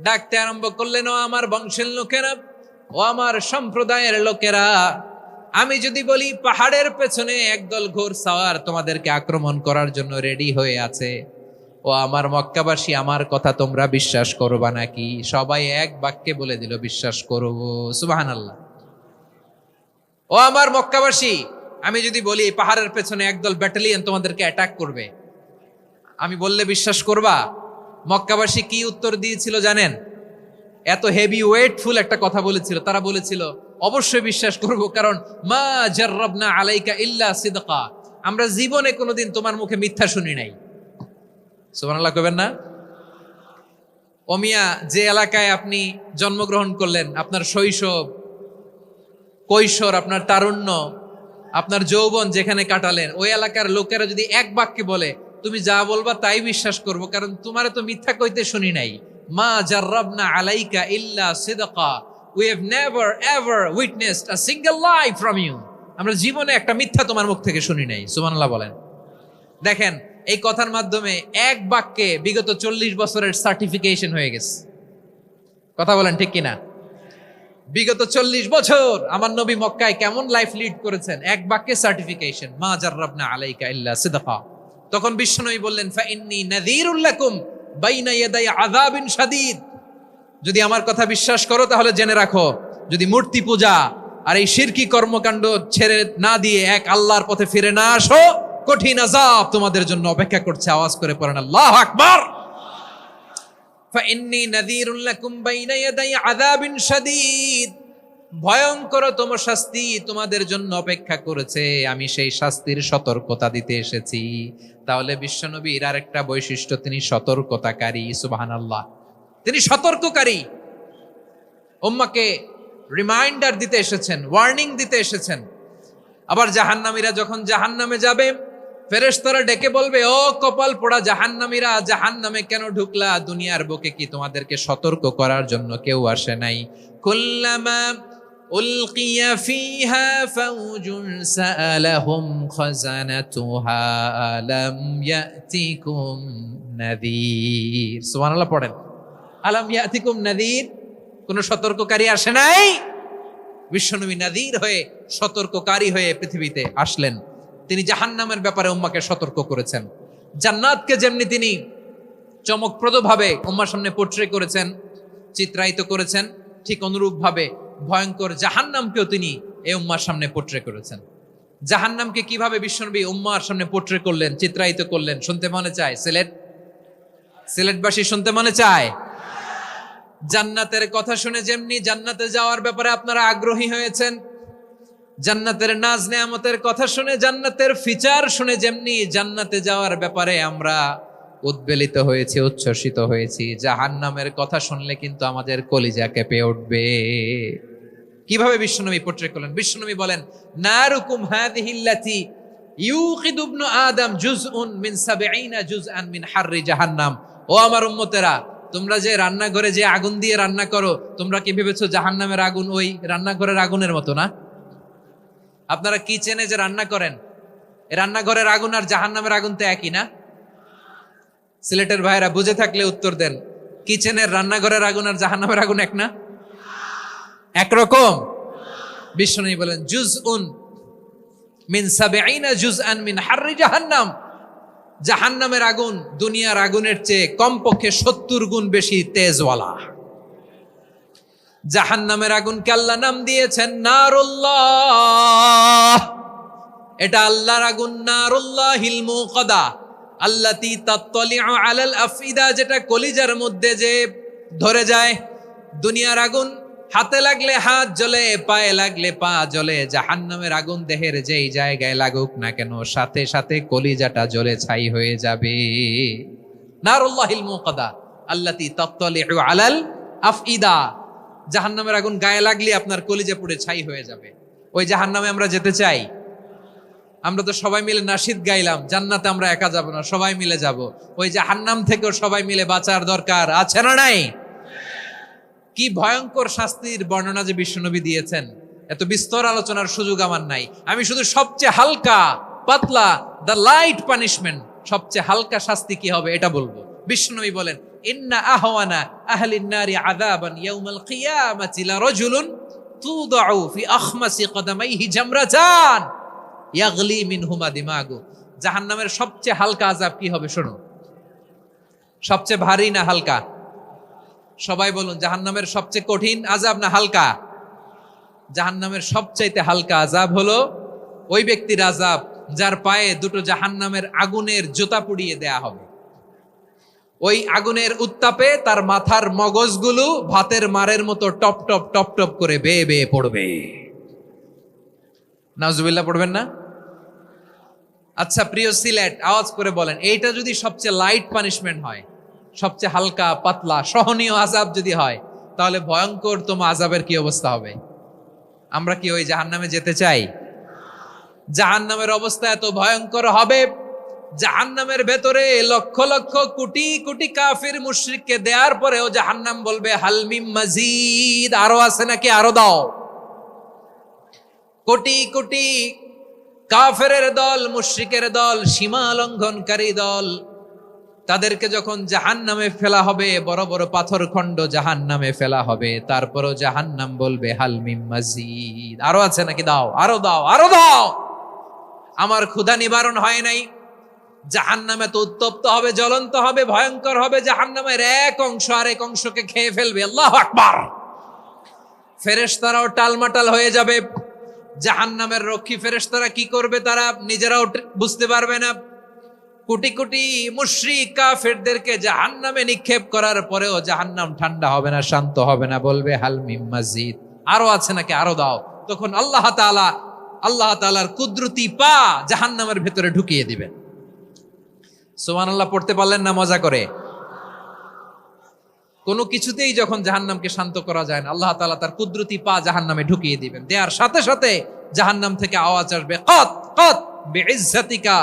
ডাকতে আরম্ভ করলেন, ও আমার বংশের লোকেরা, ও আমার সম্প্রদায়ের লোকেরা, আমি যদি বলি পাহাড়ের পেছনে একদল ঘোড়সাওয়ার তোমাদেরকে আক্রমণ করার জন্য রেডি হয়ে আছে, ও আমার মক্কাবাসী, আমার কথা তোমরা বিশ্বাস করবা নাকি? সবাই এক বাক্যে বলে দিল, বিশ্বাস করব। সুবহানাল্লাহ। ও আমার মক্কাবাসী, আমি যদি বলি পাহাড়ের পেছনে একদল ব্যাটালিয়ন তোমাদেরকে অ্যাটাক করবে, আমি বললে বিশ্বাস করবা? মক্কাবাসী কি উত্তর দিয়েছিল জানেন? এত হেভি ওয়েটফুল একটা কথা বলেছিল। তারা বলেছিল, অবশ্যই বিশ্বাস করব, কারণ মা জাররাবনা আলাইকা ইল্লা সিদকা, আমরা জীবনে কোনোদিন তোমার মুখে মিথ্যা শুনি নাই। সুবহানাল্লাহ কইবেন না? ওমিয়া, যে এলাকায় আপনি জন্মগ্রহণ করলেন, আপনার শৈশব, কৈশোর, আপনার তারুণ্য, আপনার যৌবন যেখানে কাটালেন, ওই এলাকার লোকেরা যদি এক বাক্যে বলে তুমি যা বলবা তাই বিশ্বাস করব, কারণ তোমারে তো মিথ্যা কইতে শুনি নাই। মা জাররাবনা আলাইকা ইল্লা সিদকা, we have never ever witnessed a single lie from you, আমরা জীবনে একটা মিথ্যা তোমার মুখ থেকে শুনি নাই। সুবহানাল্লাহ বলেন। দেখেন, এই কথার মাধ্যমে এক বাক্যে বিগত 40 বছরের সার্টিফিকেশন হয়ে গেছে। কথা বলেন ঠিক কিনা? বিগত 40 বছর আমার নবী মক্কায় কেমন লাইফ লিড করেছেন, এক বাক্যে সার্টিফিকেশন, মা জাররাবনা আলাইকা ইল্লা সিদকা। তখন বিশ্বনবী বললেন, ফা ইন্নী নাযীরুল লাকুম বাইনা ইয়াদাই আযাবিন শাদীদ, যদি আমার কথা বিশ্বাস করো তাহলে জেনে রাখো, যদি মূর্তি পূজা আর এই শিরকি কর্মকাণ্ড ছেড়ে না দিয়ে এক আল্লাহর পথে ফিরে না আসো, কঠিন আযাব তোমাদের জন্য অপেক্ষা করছে। আওয়াজ করে পড়েন আল্লাহু আকবার। ফাইন্নী নাযীরুল লাকুম বাইনা ইয়াদাই আযাবিন শাদীদ, ভয়ঙ্করতম শাস্তি তোমাদের জন্য অপেক্ষা করেছে, আমি সেই শাস্তির সতর্কতা দিতে এসেছি। তাহলে বিশ্বনবীর আরেকটা বৈশিষ্ট্য, তিনি সতর্কতাকারী। সুবহানাল্লাহ। তিনি সতর্ককারী, উম্মাকে রিমাইন্ডার দিতে এসেছেন, ওয়ার্নিং দিতে এসেছেন। আবার জাহান্নামীরা যখন জাহান্নামে যাবে, ফেরেশতারা ডেকে বলবে, ও কপাল পোড়া জাহান্নামীরা, জাহান্নামে কেন ঢুকলা? দুনিয়ার বুকে কি তোমাদেরকে সতর্ক করার জন্য কেউ আসে নাই? কুল্লামা উলকিয়া ফিহা ফাউজুন সাআলাহুম খাযানাতুহা আলাম ইয়াতিকুম নাযীর। সুবহানাল্লাহ পড়েন। আলাম ইয়াতিকুম নাযীর, কোন সতর্ককারী আসে নাই? বিশ্বনবী নাযীর হয়ে, সতর্ককারী হয়ে পৃথিবীতে আসলেন। তিনি জাহান্নামের ব্যাপারে উম্মাকে সতর্ক করেছেন। জান্নাতকে যেমনি তিনি চমকপ্রদভাবে উম্মার সামনে পোট্রে করেছেন, চিত্রায়িত করেছেন, ঠিক অনুরূপভাবে ভয়ঙ্কর জাহান্নামকেও তিনি এই উম্মার সামনে পোট্রে করেছেন। জাহান্নামকে কিভাবে বিশ্বনবী উম্মার সামনে পোট্রে করলেন, চিত্রায়িত করলেন, শুনতে মনে চায়? সিলেটবাসী শুনতে মনে চায়? জান্নাতের কথা শুনে যেমনি জান্নাতে যাওয়ার ব্যাপারে আপনারা আগ্রহী হয়েছেন, জান্নাতের নাজ নেয়ামতের কথা শুনে, জান্নাতের ফিচার শুনে যেমনি জান্নাতে যাওয়ার ব্যাপারে আমরা উদ্বেলিত হয়েছি, উচ্ছ্বসিত হয়েছি, জাহান্নামের কথা শুনলে কিন্তু আমাদের কলিজা কেঁপে উঠবে। কিভাবে বিশ্বনবী পোট্রে করলেন? বিশ্বনবী বলেন, নারুকুম হাযিহিল্লাতী ইউকিদু ইবনু আদম জুজউন মিন ৭০ জুজআন মিন হাররি জাহান্নাম। ও আমার উম্মতেরা, তোমরা যে রান্নাঘরে যে আগুন দিয়ে রান্না করো, তোমরা কি ভেবেছো জাহান্নামের আগুন ওই রান্নাঘরের আগুনের মতো না? আপনারা কিচেনে যে রান্না করেন, রান্নাঘরের আগুন আর জাহান্নামের আগুন তো একই না? সিলেটের ভাইরা বুঝে থাকলে উত্তর দেন, কিচেনের রান্নাঘরের আগুন আর জাহান্নামের আগুন এক না? একরকম? বিশ্বনবী বলেন, জুজউন মিন ৭০ জুজআন মিন হাররি জাহান্নাম, জাহান্নামের আগুন দুনিয়ার আগুনের চেয়ে কমপক্ষে ৭০ গুণ বেশি তেজওয়ালা। জাহান্নামের আগুনকে আল্লাহ নাম দিয়েছেন নারুল্লাহ। এটা আল্লাহর আগুন, নারুল্লাহিল মুকাদা আল্লাতী তাত্তালিউ আলাল আফইদা, যেটা কলিজার মধ্যে যে ধরে যায়। দুনিয়ার আগুন হাতে লাগলে হাত জ্বলে, পায়ে লাগলে পা জ্বলে। জাহান্নামের আগুন দেহের যেই জায়গায় লাগুক না কেন, সাথে সাথে কলিজাটা জ্বলে ছাই হয়ে যাবে। নারুল্লাহিল মুকাদা আল্লাতী তাত্তালিউ আলাল আফইদা। জাহান্নামের আগুন গায়ে লাগলে আপনার কলিজা পুড়ে ছাই হয়ে যাবে। ওই জাহান্নামে আমরা যেতে চাই? আমরা তো সবাই মিলে নাশিদ গাইলাম, জান্নাতে আমরা একা যাব না, সবাই মিলে যাব। ওই জাহান্নাম থেকেও সবাই মিলে বাঁচার দরকার আছে না নাই? কি ভয়ঙ্কর শাস্তির বর্ণনা যে বিশ্বনবী দিয়েছেন, এত বিস্তর আলোচনার সুযোগ আমার নাই। আমি শুধু সবচেয়ে হালকা পাতলা, দ্য লাইট পানিশমেন্ট, সবচেয়ে হালকা শাস্তি কি হবে এটা বলবো। বিশ্বনবী বলেন, ইন্না আহওয়ানা আহলিন নারি আযাবান ইয়াউমাল কিয়ামাতি লারাজুলুন তুদাউ ফি আখমাসি কদামাইহি জামরাতান ইয়াগলি মিনহুমা দিমাগু। জাহান্নামের সবচেয়ে হালকা আযাব কি হবে শোনো। সবচেয়ে ভারী না হালকা? সবাই বলুন, জাহান্নামের সবচেয়ে কঠিন আযাব না হালকা? জাহান্নামের সবচাইতে হালকা আযাব হলো ওই ব্যক্তির আযাব যার পায়ে দুটো জাহান্নামের আগুনের জুতা পুড়িয়ে দেয়া হবে। ওই আগুনের উত্তাপে তার মাথার মগজগুলো ভাতের মারের মতো টপ টপ টপ টপ করে বেয়ে বেয়ে পড়বে। নাউজুবিল্লাহ পড়বেন না? আচ্ছা প্রিয় সিলেট, আওয়াজ করে বলেন, এইটা যদি সবচেয়ে লাইট পানিশমেন্ট হয়, সবচেয়ে হালকা পাতলা সহনীয় আযাব যদি হয়, তাহলে ভয়ঙ্করতম আযাবের কি অবস্থা হবে? আমরা কি ওই জাহান্নামে যেতে চাই? জাহান্নামের অবস্থা এত ভয়ঙ্কর হবে, জাহান্নামের ভেতরে লক্ষ লক্ষ কোটি কোটি কাফির মুশরিককে দেওয়ার পরেও জাহান্নাম বলবে হাল মিম মাজিদ, আরো আছে নাকি, আরো দাও। কোটি কোটি কাফেরের দল, মুশরিকের দল, সীমা লঙ্ঘনকারী দল, তাদেরকে যখন জাহান্নামে ফেলা হবে, বড় বড় পাথর খণ্ড জাহান্নামে ফেলা হবে, তারপরও জাহান্নাম বলবে হাল মিম মাজিদ, আরো আছে নাকি, দাও, আরো দাও, আরো দাও। আমার ক্ষুধা নিবারণ হয় নাই। জাহান্নামে তো উত্তপ্ত হবে, জ্বলন্ত হবে, ভয়ঙ্কর হবে। জাহান্নামের এক অংশ আরেক অংশকে খেয়ে ফেলবে। আল্লাহু আকবার। ফেরেশতারাও টালমাটাল হয়ে যাবে। জাহান্নামের রক্ষী ফেরেশতারা কি করবে তারা নিজেরাও বুঝতে পারবে না। কোটি কোটি মুশরিক কাফেরদেরকে জাহান্নামে নিক্ষেপ করার পরেও জাহান্নাম ঠান্ডা হবে না, শান্ত হবে না, বলবে হাল মিম মাজিদ, আরো আছে নাকি, আরো দাও। তখন আল্লাহ তাআলার কুদরতি পা জাহান্নামের ভেতরে ঢুকিয়ে দিবেন। সুবহানাল্লাহ পড়তে পারলেন না মজা করে? কোনো কিছুতেই যখন জাহান্নামকে শান্ত করা যায় না, আল্লাহ তাআলা তার কুদরতি পা জাহান্নামে ঢুকিয়ে দিবেন। দেয়ার সাথে সাথে জাহান্নাম থেকে আওয়াজ আসবে, কত কত বিইজ্জাতিকা।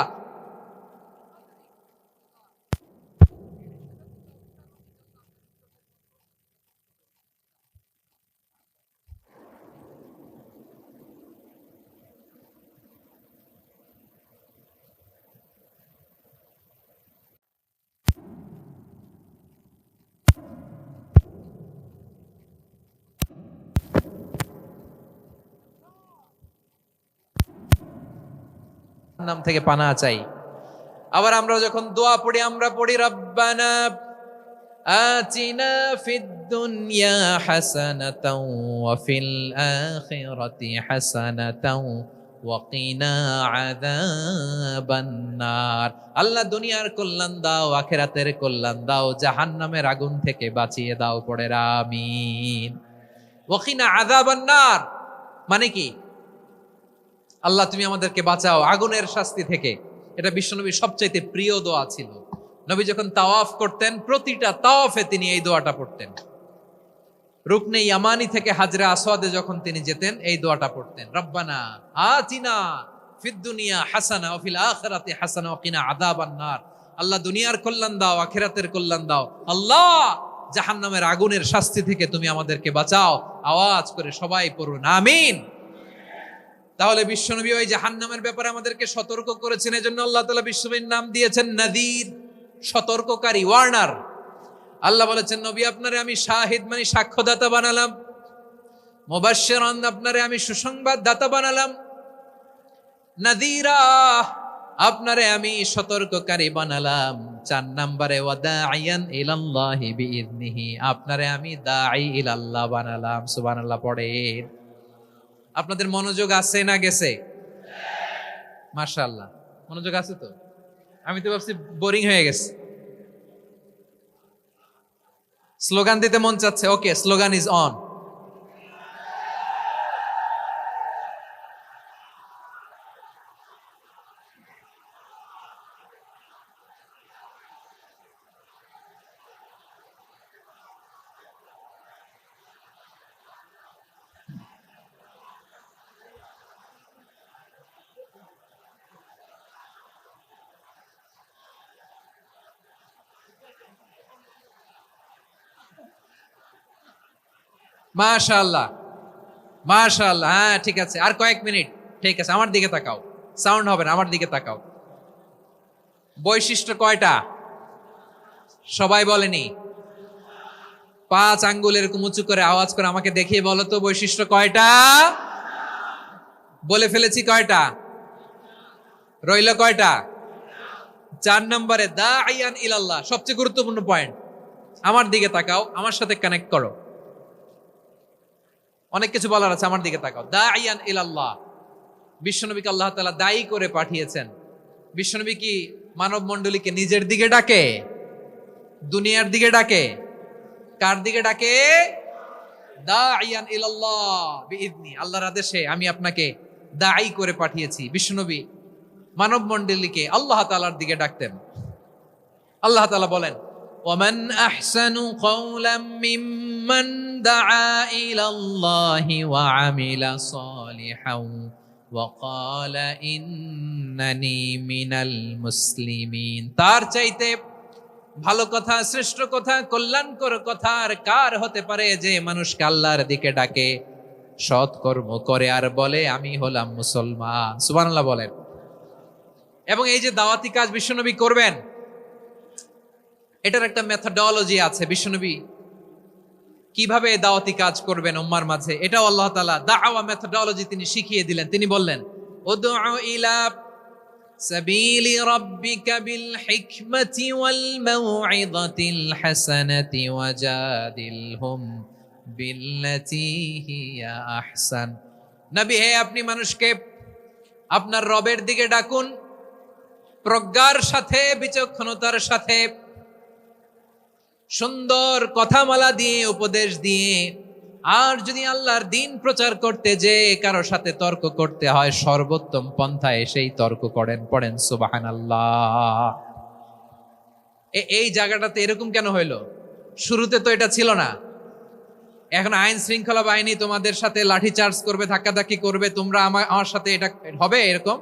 নাম থেকে পানা চাই। আবার আমরা যখন দোয়া পড়ি, আমরা পড়ি রব্বানা আতিনা ফিদ দুনিয়া হাসানাতাও ওয়া ফিল আখিরাতি হাসানাতাও ওয়া কিনা আযাবান নার। আল্লাহ দুনিয়ার কল্যাণ দাও, আখিরাতের কল্যাণ দাও, জাহান্নামের আগুন থেকে বাঁচিয়ে দাও, পড়ে আমিন। ওয়া কিনা আযাবান নার মানে কি? আল্লাহ তুমি আমাদেরকে বাঁচাও আগুনের শাস্তি থেকে। এটা বিশ্বনবীর সবচাইতে প্রিয় দোয়া ছিল। নবী যখন তাওয়াফ করতেন, প্রতিটা তাওয়াফে তিনি এই দোয়াটা পড়তেন। রুকনে ইয়ামানি থেকে হাজরে আসওয়াদে যখন তিনি যেতেন, এই দোয়াটা পড়তেন, রব্বানা আতিনা ফিদ দুনিয়া হাসানা ওয়া ফিল আখিরাতি হাসানা ওয়া কিনা আযাবান নার। আল্লাহ দুনিয়ার কল্যাণ দাও, আখিরাতের কল্যাণ দাও। আল্লাহ জাহান্নামের আগুনের শাস্তি থেকে তুমি আমাদেরকে বাঁচাও। আওয়াজ করে সবাই পড়ুন আমিন। তাহলে বিশ্বনবী ওই জাহান্নামের ব্যাপারে আমাদেরকে সতর্ক করেছেন। এজন্য আল্লাহ তাআলা বিশ্বনবীর নাম দিয়েছেন নাযীর, সতর্ককারী, ওয়ার্নার। আল্লাহ বলেছেন, নবী আপনারে আমি শাহিদ মানে সাক্ষ্যদাতা বানালাম, মুবাশশিরান আপনারে আমি সুসংবাদ দাতা বানালাম, নাযীরা আপনারে আমি সতর্ককারী বানালাম। 4 নম্বরে ওয়াদাইয়ান ইলাল্লাহি বিইذনিহি, আপনারে আমি দাঈ ইলাল্লাহ বানালাম। সুবহানাল্লাহ পড়েন। আপনাদের মনোযোগ আছে না গেছে? মাশাআল্লাহ, মনোযোগ আছে তো? আমি তো ভাবছি বোরিং হয়ে গেছে। স্লোগান দিতে মন চাচ্ছে। ওকে, স্লোগান ইজ অন। মাশাআল্লাহ, মাশাআল্লাহ। হ্যাঁ, ঠিক আছে, আর কয়েক মিনিট। ঠিক আছে, আমার দিকে তাকাও। সাউন্ড হবে না, আমার দিকে তাকাও। বৈশিষ্ট্য কয়টা? সবাই বলেনি? 5 আঙ্গুল এরকম উঁচু করে আওয়াজ করে আমাকে দেখিয়ে বলো তো, বৈশিষ্ট্য কয়টা? বলে ফেলেছি কয়টা? রইল কয়টা? 4 নম্বরে দাঈয়ান ইলাল্লাহ, সবচেয়ে গুরুত্বপূর্ণ পয়েন্ট। আমার দিকে তাকাও, আমার সাথে কানেক্ট করো। অনেক কিছু বলার আছে, আমার দিকে তাকাও। দাঈয়ান ইলাল্লাহ, বিশ্বনবীকে আল্লাহ তাআলা দায়ী করে পাঠিয়েছেন। বিশ্বনবী কি মানব মণ্ডলীকে নিজের দিকে ডাকে? দুনিয়ার দিকে ডাকে? কার দিকে ডাকে? দাঈয়ান ইলাল্লাহ বিইذনি, আল্লাহর আদেশে আমি আপনাকে দায়ী করে পাঠিয়েছি। বিশ্বনবী মানব মণ্ডলীকে আল্লাহ তাআলার দিকে ডাকতেন। আল্লাহ তাআলা বলেন, ওয়ামান আহসানু কাওলাম মিম্মান দাআ ইলাল্লাহি ওয়া আমিলা সালিহান ওয়া ক্বালা ইন্নানি মিনাল মুসলিমিন। তার চাইতে ভালো কথা, শ্রেষ্ঠ কথা, কল্যাণকর কথা আর কার হতে পারে যে মানুষকে আল্লাহর দিকে ডাকে, সৎ কর্ম করে আর বলে আমি হলাম মুসলমান। সুবহানাল্লাহ বলেন। এবং এই যে দাওয়াতি কাজ বিশ্বনবী করবেন, এটার একটা মেথডোলজি আছে। বিশ্বনবী কিভাবে দাওয়াতি কাজ করবেন উম্মার মাঝে, এটাও আল্লাহ তাআলা দাওয়া মেথডোলজি তিনি শিখিয়ে দিলেন। তিনি বললেন, উদউ ইলা সাবিলি রাব্বিকা বিল হিকমাতি ওয়াল মাউইযাতিল হাসানাতি ওয়াজাদিলহুম বিল্লাতী হিয়া আহসান। নবী হে, আপনি মানুষকে আপনার রবের দিকে ডাকুন প্রজ্ঞার সাথে, বিচক্ষণতার সাথে, সুন্দর কথামালা দিয়ে, উপদেশ দিয়ে। আর যদি আল্লাহর দিন প্রচার করতে যে কারো সাথে তর্ক করতে হয়, সর্বোত্তম পন্থায় সেই তর্ক করেন। পড়েন সুবহানাল্লাহ। এই জায়গাটাতে এরকম কেন হইলো? শুরুতে তো এটা ছিল না। এখন আইন শৃঙ্খলা বাহিনী তোমাদের সাথে লাঠি চার্জ করবে, ধাক্কাধাক্কি করবে, তোমরা আমার সাথে এটা হবে এরকম?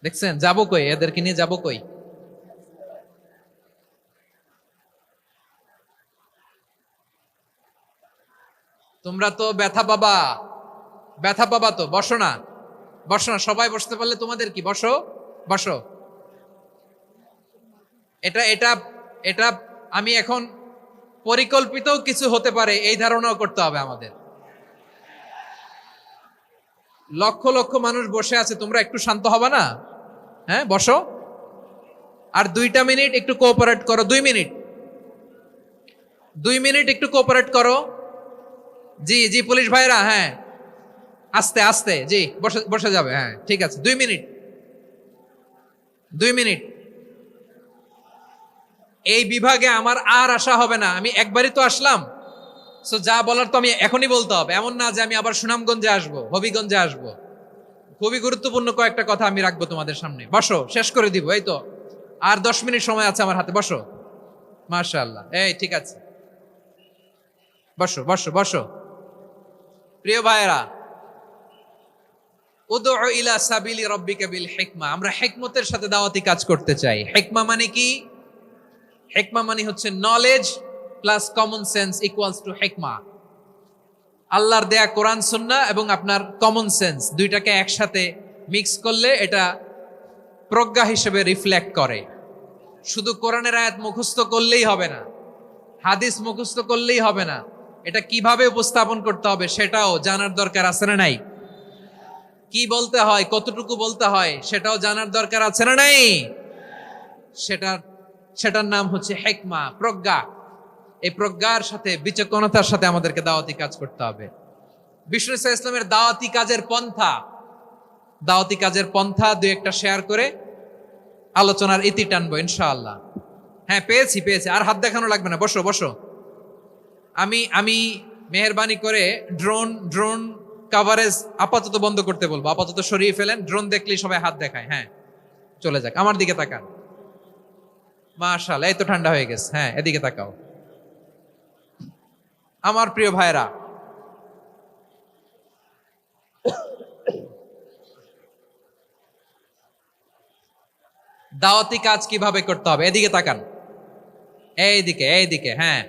দেখছেন? যাবো কই? এদেরকে নিয়ে যাবো কই? তোমরা তো ব্যথা পাবা, ব্যথা পাবা তো। বসো না, বসো না। সবাই বসতে পারলে তোমাদের কি? বসো, বসো। এটা এটা এটা আমি এখন পরিকল্পিত কিছু হতে পারে এই ধারণাও করতে হবে আমাদের। লক্ষ লক্ষ মানুষ বসে আছে, তোমরা একটু শান্ত হবে না? হ্যাঁ, বসো। আর 2টা মিনিট একটু কোঅপারেট করো। 2 মিনিট, 2 মিনিট একটু কোঅপারেট করো। জি জি, পুলিশ ভাইরা, হ্যাঁ, আস্তে আস্তে, জি, বসে বসে যাবে। হ্যাঁ, ঠিক আছে। 2 মিনিট, 2 মিনিট। এই বিভাগে আমার আর আসা হবে না। আমি একবারই তো আসলাম, সো যা বলার তো আমি এখনই বলতে হবে। এমন না যে আমি আবার সুনামগঞ্জে আসবো, হবিগঞ্জে আসবো। খুবই গুরুত্বপূর্ণ কয়েকটা কথা আমি রাখবো তোমাদের সামনে। বসো, শেষ করে দিব। এই তো আর 10 মিনিট সময় আছে আমার হাতে। বসো। মাশাআল্লাহ, এই ঠিক আছে। বসো বসো বসো। প্রিয় ভাইয়েরা, উদউ ইলা সাবিলি রাব্বিকা বিল হিকমা, আমরা হিকমতের সাথে দাওয়াতি কাজ করতে চাই। হিকমা মানে কি? হিকমা মানে হচ্ছে knowledge plus common sense equals to হিকমা। আল্লাহর দেয়া কোরআন সুন্নাহ এবং আপনার কমন সেন্স, দুইটাকে একসাথে মিক্স করলে এটা প্রজ্ঞা হিসেবে রিফ্লেক্ট করে। শুধু কোরআনের আয়াত মুখস্থ করলেই হবে না, হাদিস মুখস্থ করলেই হবে না, এটা কিভাবে উপস্থাপন করতে হবে সেটাও জানার দরকার আছে না নাই? কি বলতে হয়, কতটুকু বলতে হয় সেটাও জানার দরকার আছে না নাই? সেটার নাম হচ্ছে হিকমা, প্রজ্ঞা। এই প্রজ্ঞার সাথে, বিচক্ষণতার সাথে আমাদেরকে দাওয়াতি কাজ করতে হবে। বিষ্ণু ইসলামের দাওয়াতি কাজের পন্থা দুই একটা শেয়ার করে আলোচনার ইতি টানবো ইনশাআল্লাহ। হ্যাঁ, পেয়েছি। আর হাত দেখানো লাগবে না, বসো বসো। আমি মেহেরবানি করে ড্রোন কাভারেজ আপাতত বন্ধ করতে বলবো, আপাতত সরিয়ে ফেলেন। ড্রোন দেখলেই সবাই হাত দেখায়। হ্যাঁ, চলে যাক, আমার দিকে তাকান। মাশাআল্লাহ, এই তো ঠান্ডা হয়ে গেছে। হ্যাঁ, এদিকে তাকাও। আমার প্রিয় ভাইরা, দাওয়াতি কাজ কিভাবে করতে হবে এদিকে তাকান। এইদিকে। হ্যাঁ,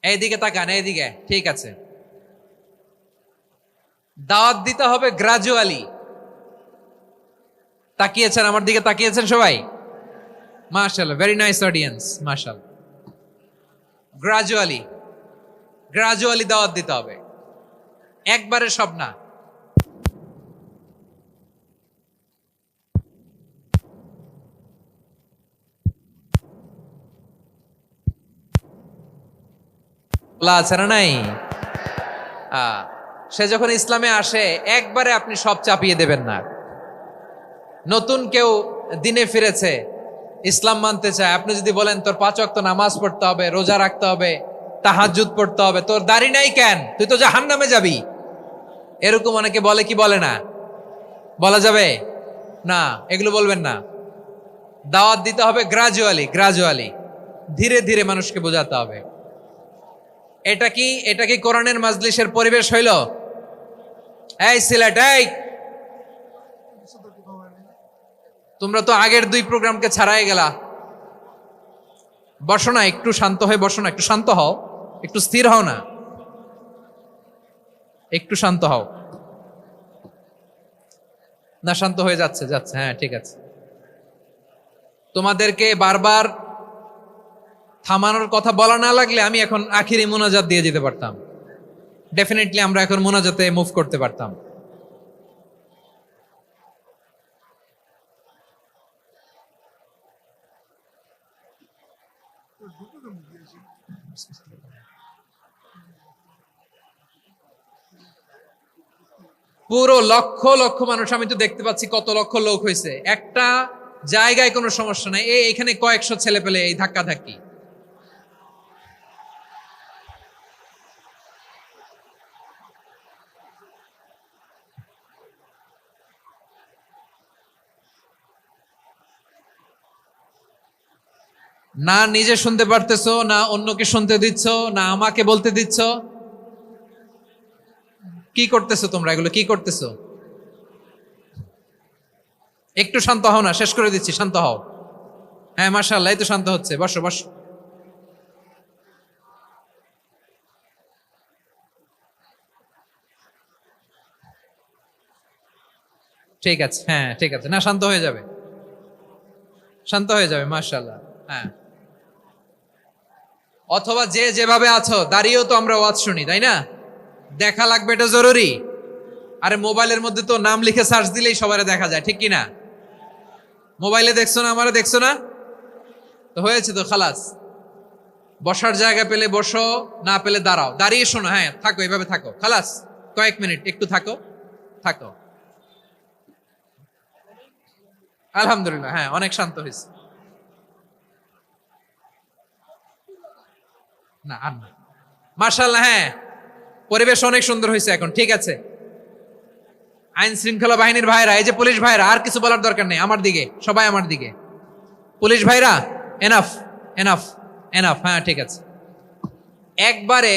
এইদিকে তাকান, এইদিকে। ঠিক আছে। দাওয়াত দিতে হবে গ্রাজুয়ালি। তাকিয়েছেন আমার দিকে, তাকিয়েছেন সবাই? মাশাআল্লাহ, ভেরি নাইস অডিয়েন্স, মাশাআল্লাহ। গ্রাজুয়ালি দাওয়াত দিতে হবে, একবারে সব না। আছে না নাই? সে যখন ইসলামে আসে একবারে আপনি সব চাপিয়ে দেবেন না। নতুন কেউ দিনে ফিরেছে, ইসলাম মানতে চায়, আপনি যদি বলেন তোর 5 ওয়াক্ত নামাজ পড়তে হবে, রোজা রাখতে হবে, তাহাজ্জুদ পড়তে হবে, তোর দাড়ি নাই কেন, তুই তো জাহান্নামে যাবি, এরকম অনেকে বলে কি বলে না? বলা যাবে না, এগুলো বলবেন না। দাওয়াত দিতে হবে গ্রাজুয়ালি, ধীরে ধীরে মানুষকে বোঝাতে হবে। এটা কি কোরআনের মাজলিসের পরিবেশ হইল? এই সিলেট, এই তোমরা তো আগের 2 প্রোগ্রামকে ছাড়াই গেলা। বসো না, একটু শান্ত হয়ে বসো না, একটু শান্ত হও, একটু স্থির হও না, একটু শান্ত হও না। শান্ত হয়ে যাচ্ছে। হ্যাঁ, ঠিক আছে। তোমাদেরকে বারবার থামানোর কথা বলা না লাগলে আমি এখন আখিরি মোনাজাত দিয়ে যেতে পারতাম। ডেফিনেটলি আমরা এখন মোনাজাতে মুভ করতে পারতাম। পুরো লক্ষ লক্ষ মানুষ, আমি তো দেখতে পাচ্ছি কত লক্ষ লোক হয়েছে একটা জায়গায়, কোনো সমস্যা নাই। এখানে কয়েকশো ছেলে পেলে এই ধাক্কা ধাক্কি। না নিজে শুনতে পারতেছো, না অন্যকে শুনতে দিচ্ছ, না আমাকে বলতে দিচ্ছ। কি করতেছো তোমরা? এগুলো কি করতেছো? একটু শান্ত হও না, শেষ করে দিচ্ছি, শান্ত হও। হ্যাঁ, মাশাআল্লাহ, এই তো শান্ত হচ্ছে। বসো বসো। ঠিক আছে, হ্যাঁ ঠিক আছে। না, শান্ত হয়ে যাবে, মাশাআল্লাহ। হ্যাঁ, অথবা যে যেভাবে আছো দাঁড়িয়েও তো আমরা ওয়াজ শুনি, তাই না? দেখা লাগবে, এটা জরুরি। আরে মোবাইলের মধ্যে তো নাম লিখে সার্চ দিলেই সবারে দেখা যায়, ঠিক কি না? মোবাইলে দেখছো না, আমারে দেখছো না, তো হয়েছে তো, খালাস। বসার জায়গা পেলে বসো, না পেলে দাঁড়াও, দাঁড়িয়ে শোনো। হ্যাঁ, থাকো, এভাবে থাকো, খালাস। কয়েক মিনিট একটু থাকো। আলহামদুলিল্লাহ, হ্যাঁ, অনেক শান্ত হয়েছে। না আর না, মাশাআল্লাহ। হ্যাঁ, পরিবেশ অনেক সুন্দর হয়েছে এখন, ঠিক আছে। আইন শৃঙ্খলা বাহিনীর ভাইরা, এই যে পুলিশ ভাইরা, আর কিছু বলার দরকার নেই। আমার দিকে সবাই, আমার দিকে। পুলিশ ভাইরা, এনাফ এনাফ এনাফ। হ্যাঁ, ঠিক আছে। একবারে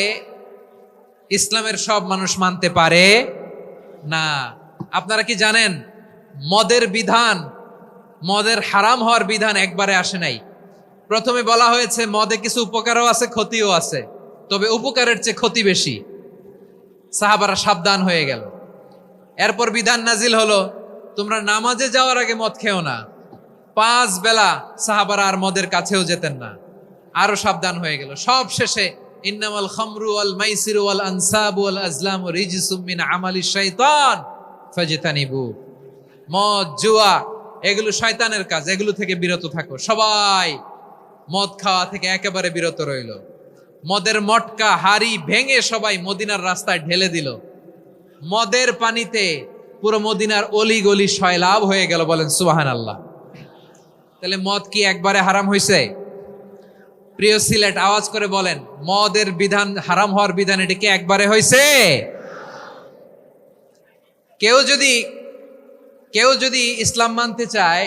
ইসলামের সব মানুষ মানতে পারে না। আপনারা কি জানেন মদের হারাম হওয়ার বিধান একবারে আসে নাই। প্রথমে বলা হয়েছে মদে কিছু উপকারও আছে, ক্ষতিও আছে, তবে উপকারের চেয়ে ক্ষতি বেশি। সাহাবারা সাবধান হয়ে গেল। এরপর বিধান নাজিল হলো, তোমরা নামাজে যাওয়ার আগে মদ খেও না। 5 বেলা সাহাবারা আর মদের কাছেও যেতেন না, আরো সাবধান হয়ে গেল। সব শেষে ইন্নামাল খামরু ওয়াল মাইসিরু ওয়াল আনসাবু ওয়াল আজলামু রিজসুম মিন আমালিশ শাইতান ফাজতানিবু। মদ, জুয়া এগুলো শয়তানের কাজ, এগুলো থেকে বিরত থাকো। সবাই মদ খাওয়া থেকে একেবারে বিরত রইল। মদের মটকা হাড়ি ভেঙে সবাই মদিনার রাস্তায় ঢেলে দিল। মদের পানিতে পুরো মদিনার অলি গলি সয়লাভ হয়ে গেল। বলেন সুবহানাল্লাহ। তাহলে মদ কি একবারে হারাম হয়েছে? প্রিয় সিলেট, আওয়াজ করে বলেন, মদের বিধান, হারাম হওয়ার বিধান এটা কি একবারে হয়েছে? কেউ যদি ইসলাম মানতে চায়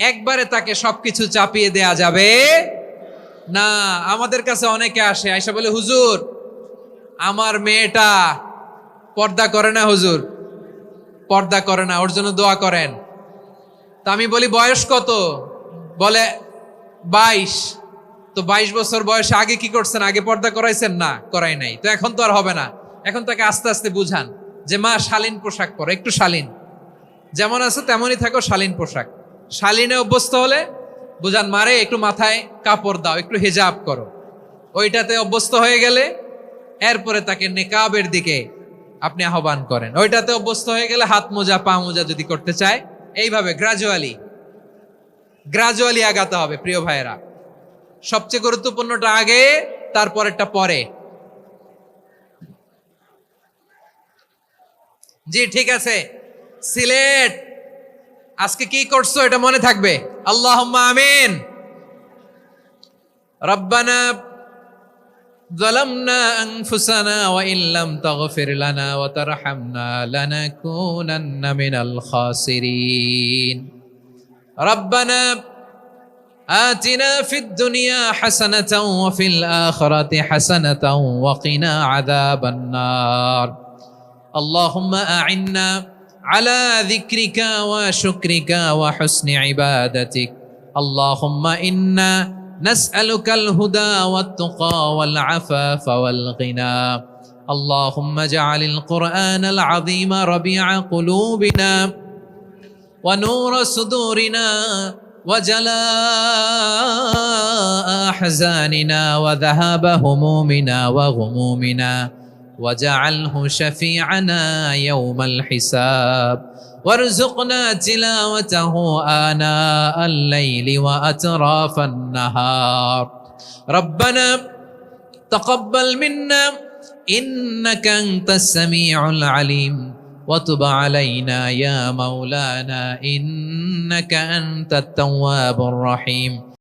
একবারে তাকে সবকিছু চাপিয়ে দেয়া যাবে না। আমাদের কাছে অনেকে আসে, আয়সা বলে, হুজুর আমার মেয়েটা পর্দা করে না, হুজুর পর্দা করে না, ওর জন্য দোয়া করেন। তা আমি বলি বয়স কত? বলে 22। তো 22 বছর বয়সে আগে কি করছেন? আগে পর্দা করাইছেন? না, করাই নাই। তো এখন তো আর হবে না। এখন তাকে আস্তে আস্তে বুঝান যে মা শালীন পোশাক পরো, একটু শালীন, যেমন আছে তেমনই থাকো, শালীন পোশাক। শালীনে অভ্যস্ত হলে বুঝান, মারে একটু মাথায় কাপড় দাও, একটু হিজাব করো। ওইটাতে অভ্যস্ত হয়ে গেলে এরপরে তাকে নেকাবের দিকে আপনি আহ্বান করেন। ওইটাতে অভ্যস্ত হয়ে গেলে হাত মোজা, পা মোজা যদি করতে চায়, এইভাবে গ্রাজুয়ালি আগাতে হবে। প্রিয় ভাইয়েরা, সবচেয়ে গুরুত্বপূর্ণটা আগে, তারপরেরটা পরে। জি ঠিক আছে। সিলেট আজকে কি করছো এটা মনে থাকবে। আল্লাহুম্মা আমিন। রব্বানা যালামনা আনফুসানা ওয়া ইল্লাম তাগফির লানা ওয়া তারহামনা লানাকুনান্না মিনাল খাসিরিন। রব্বানা آتنا في الدنيا حسنة وفي الآخرة حسنة وقنا عذاب النار. اللهم أعنا على ذكرك وشكرك وحسن عبادتك. اللهم إنا نسألك الهدى والتقى والعفاف والغنى. اللهم اجعل القرآن العظيم ربيع قلوبنا ونور صدورنا وجلاء أحزاننا وذهاب همومنا وغمومنا، وجعله شفيعنا يوم الحساب، وارزقنا تلاوته آناء الليل وأطراف النهار. ربنا تقبل منا إنك أنت السميع العليم، وتب علينا يا مولانا إنك أنت التواب الرحيم.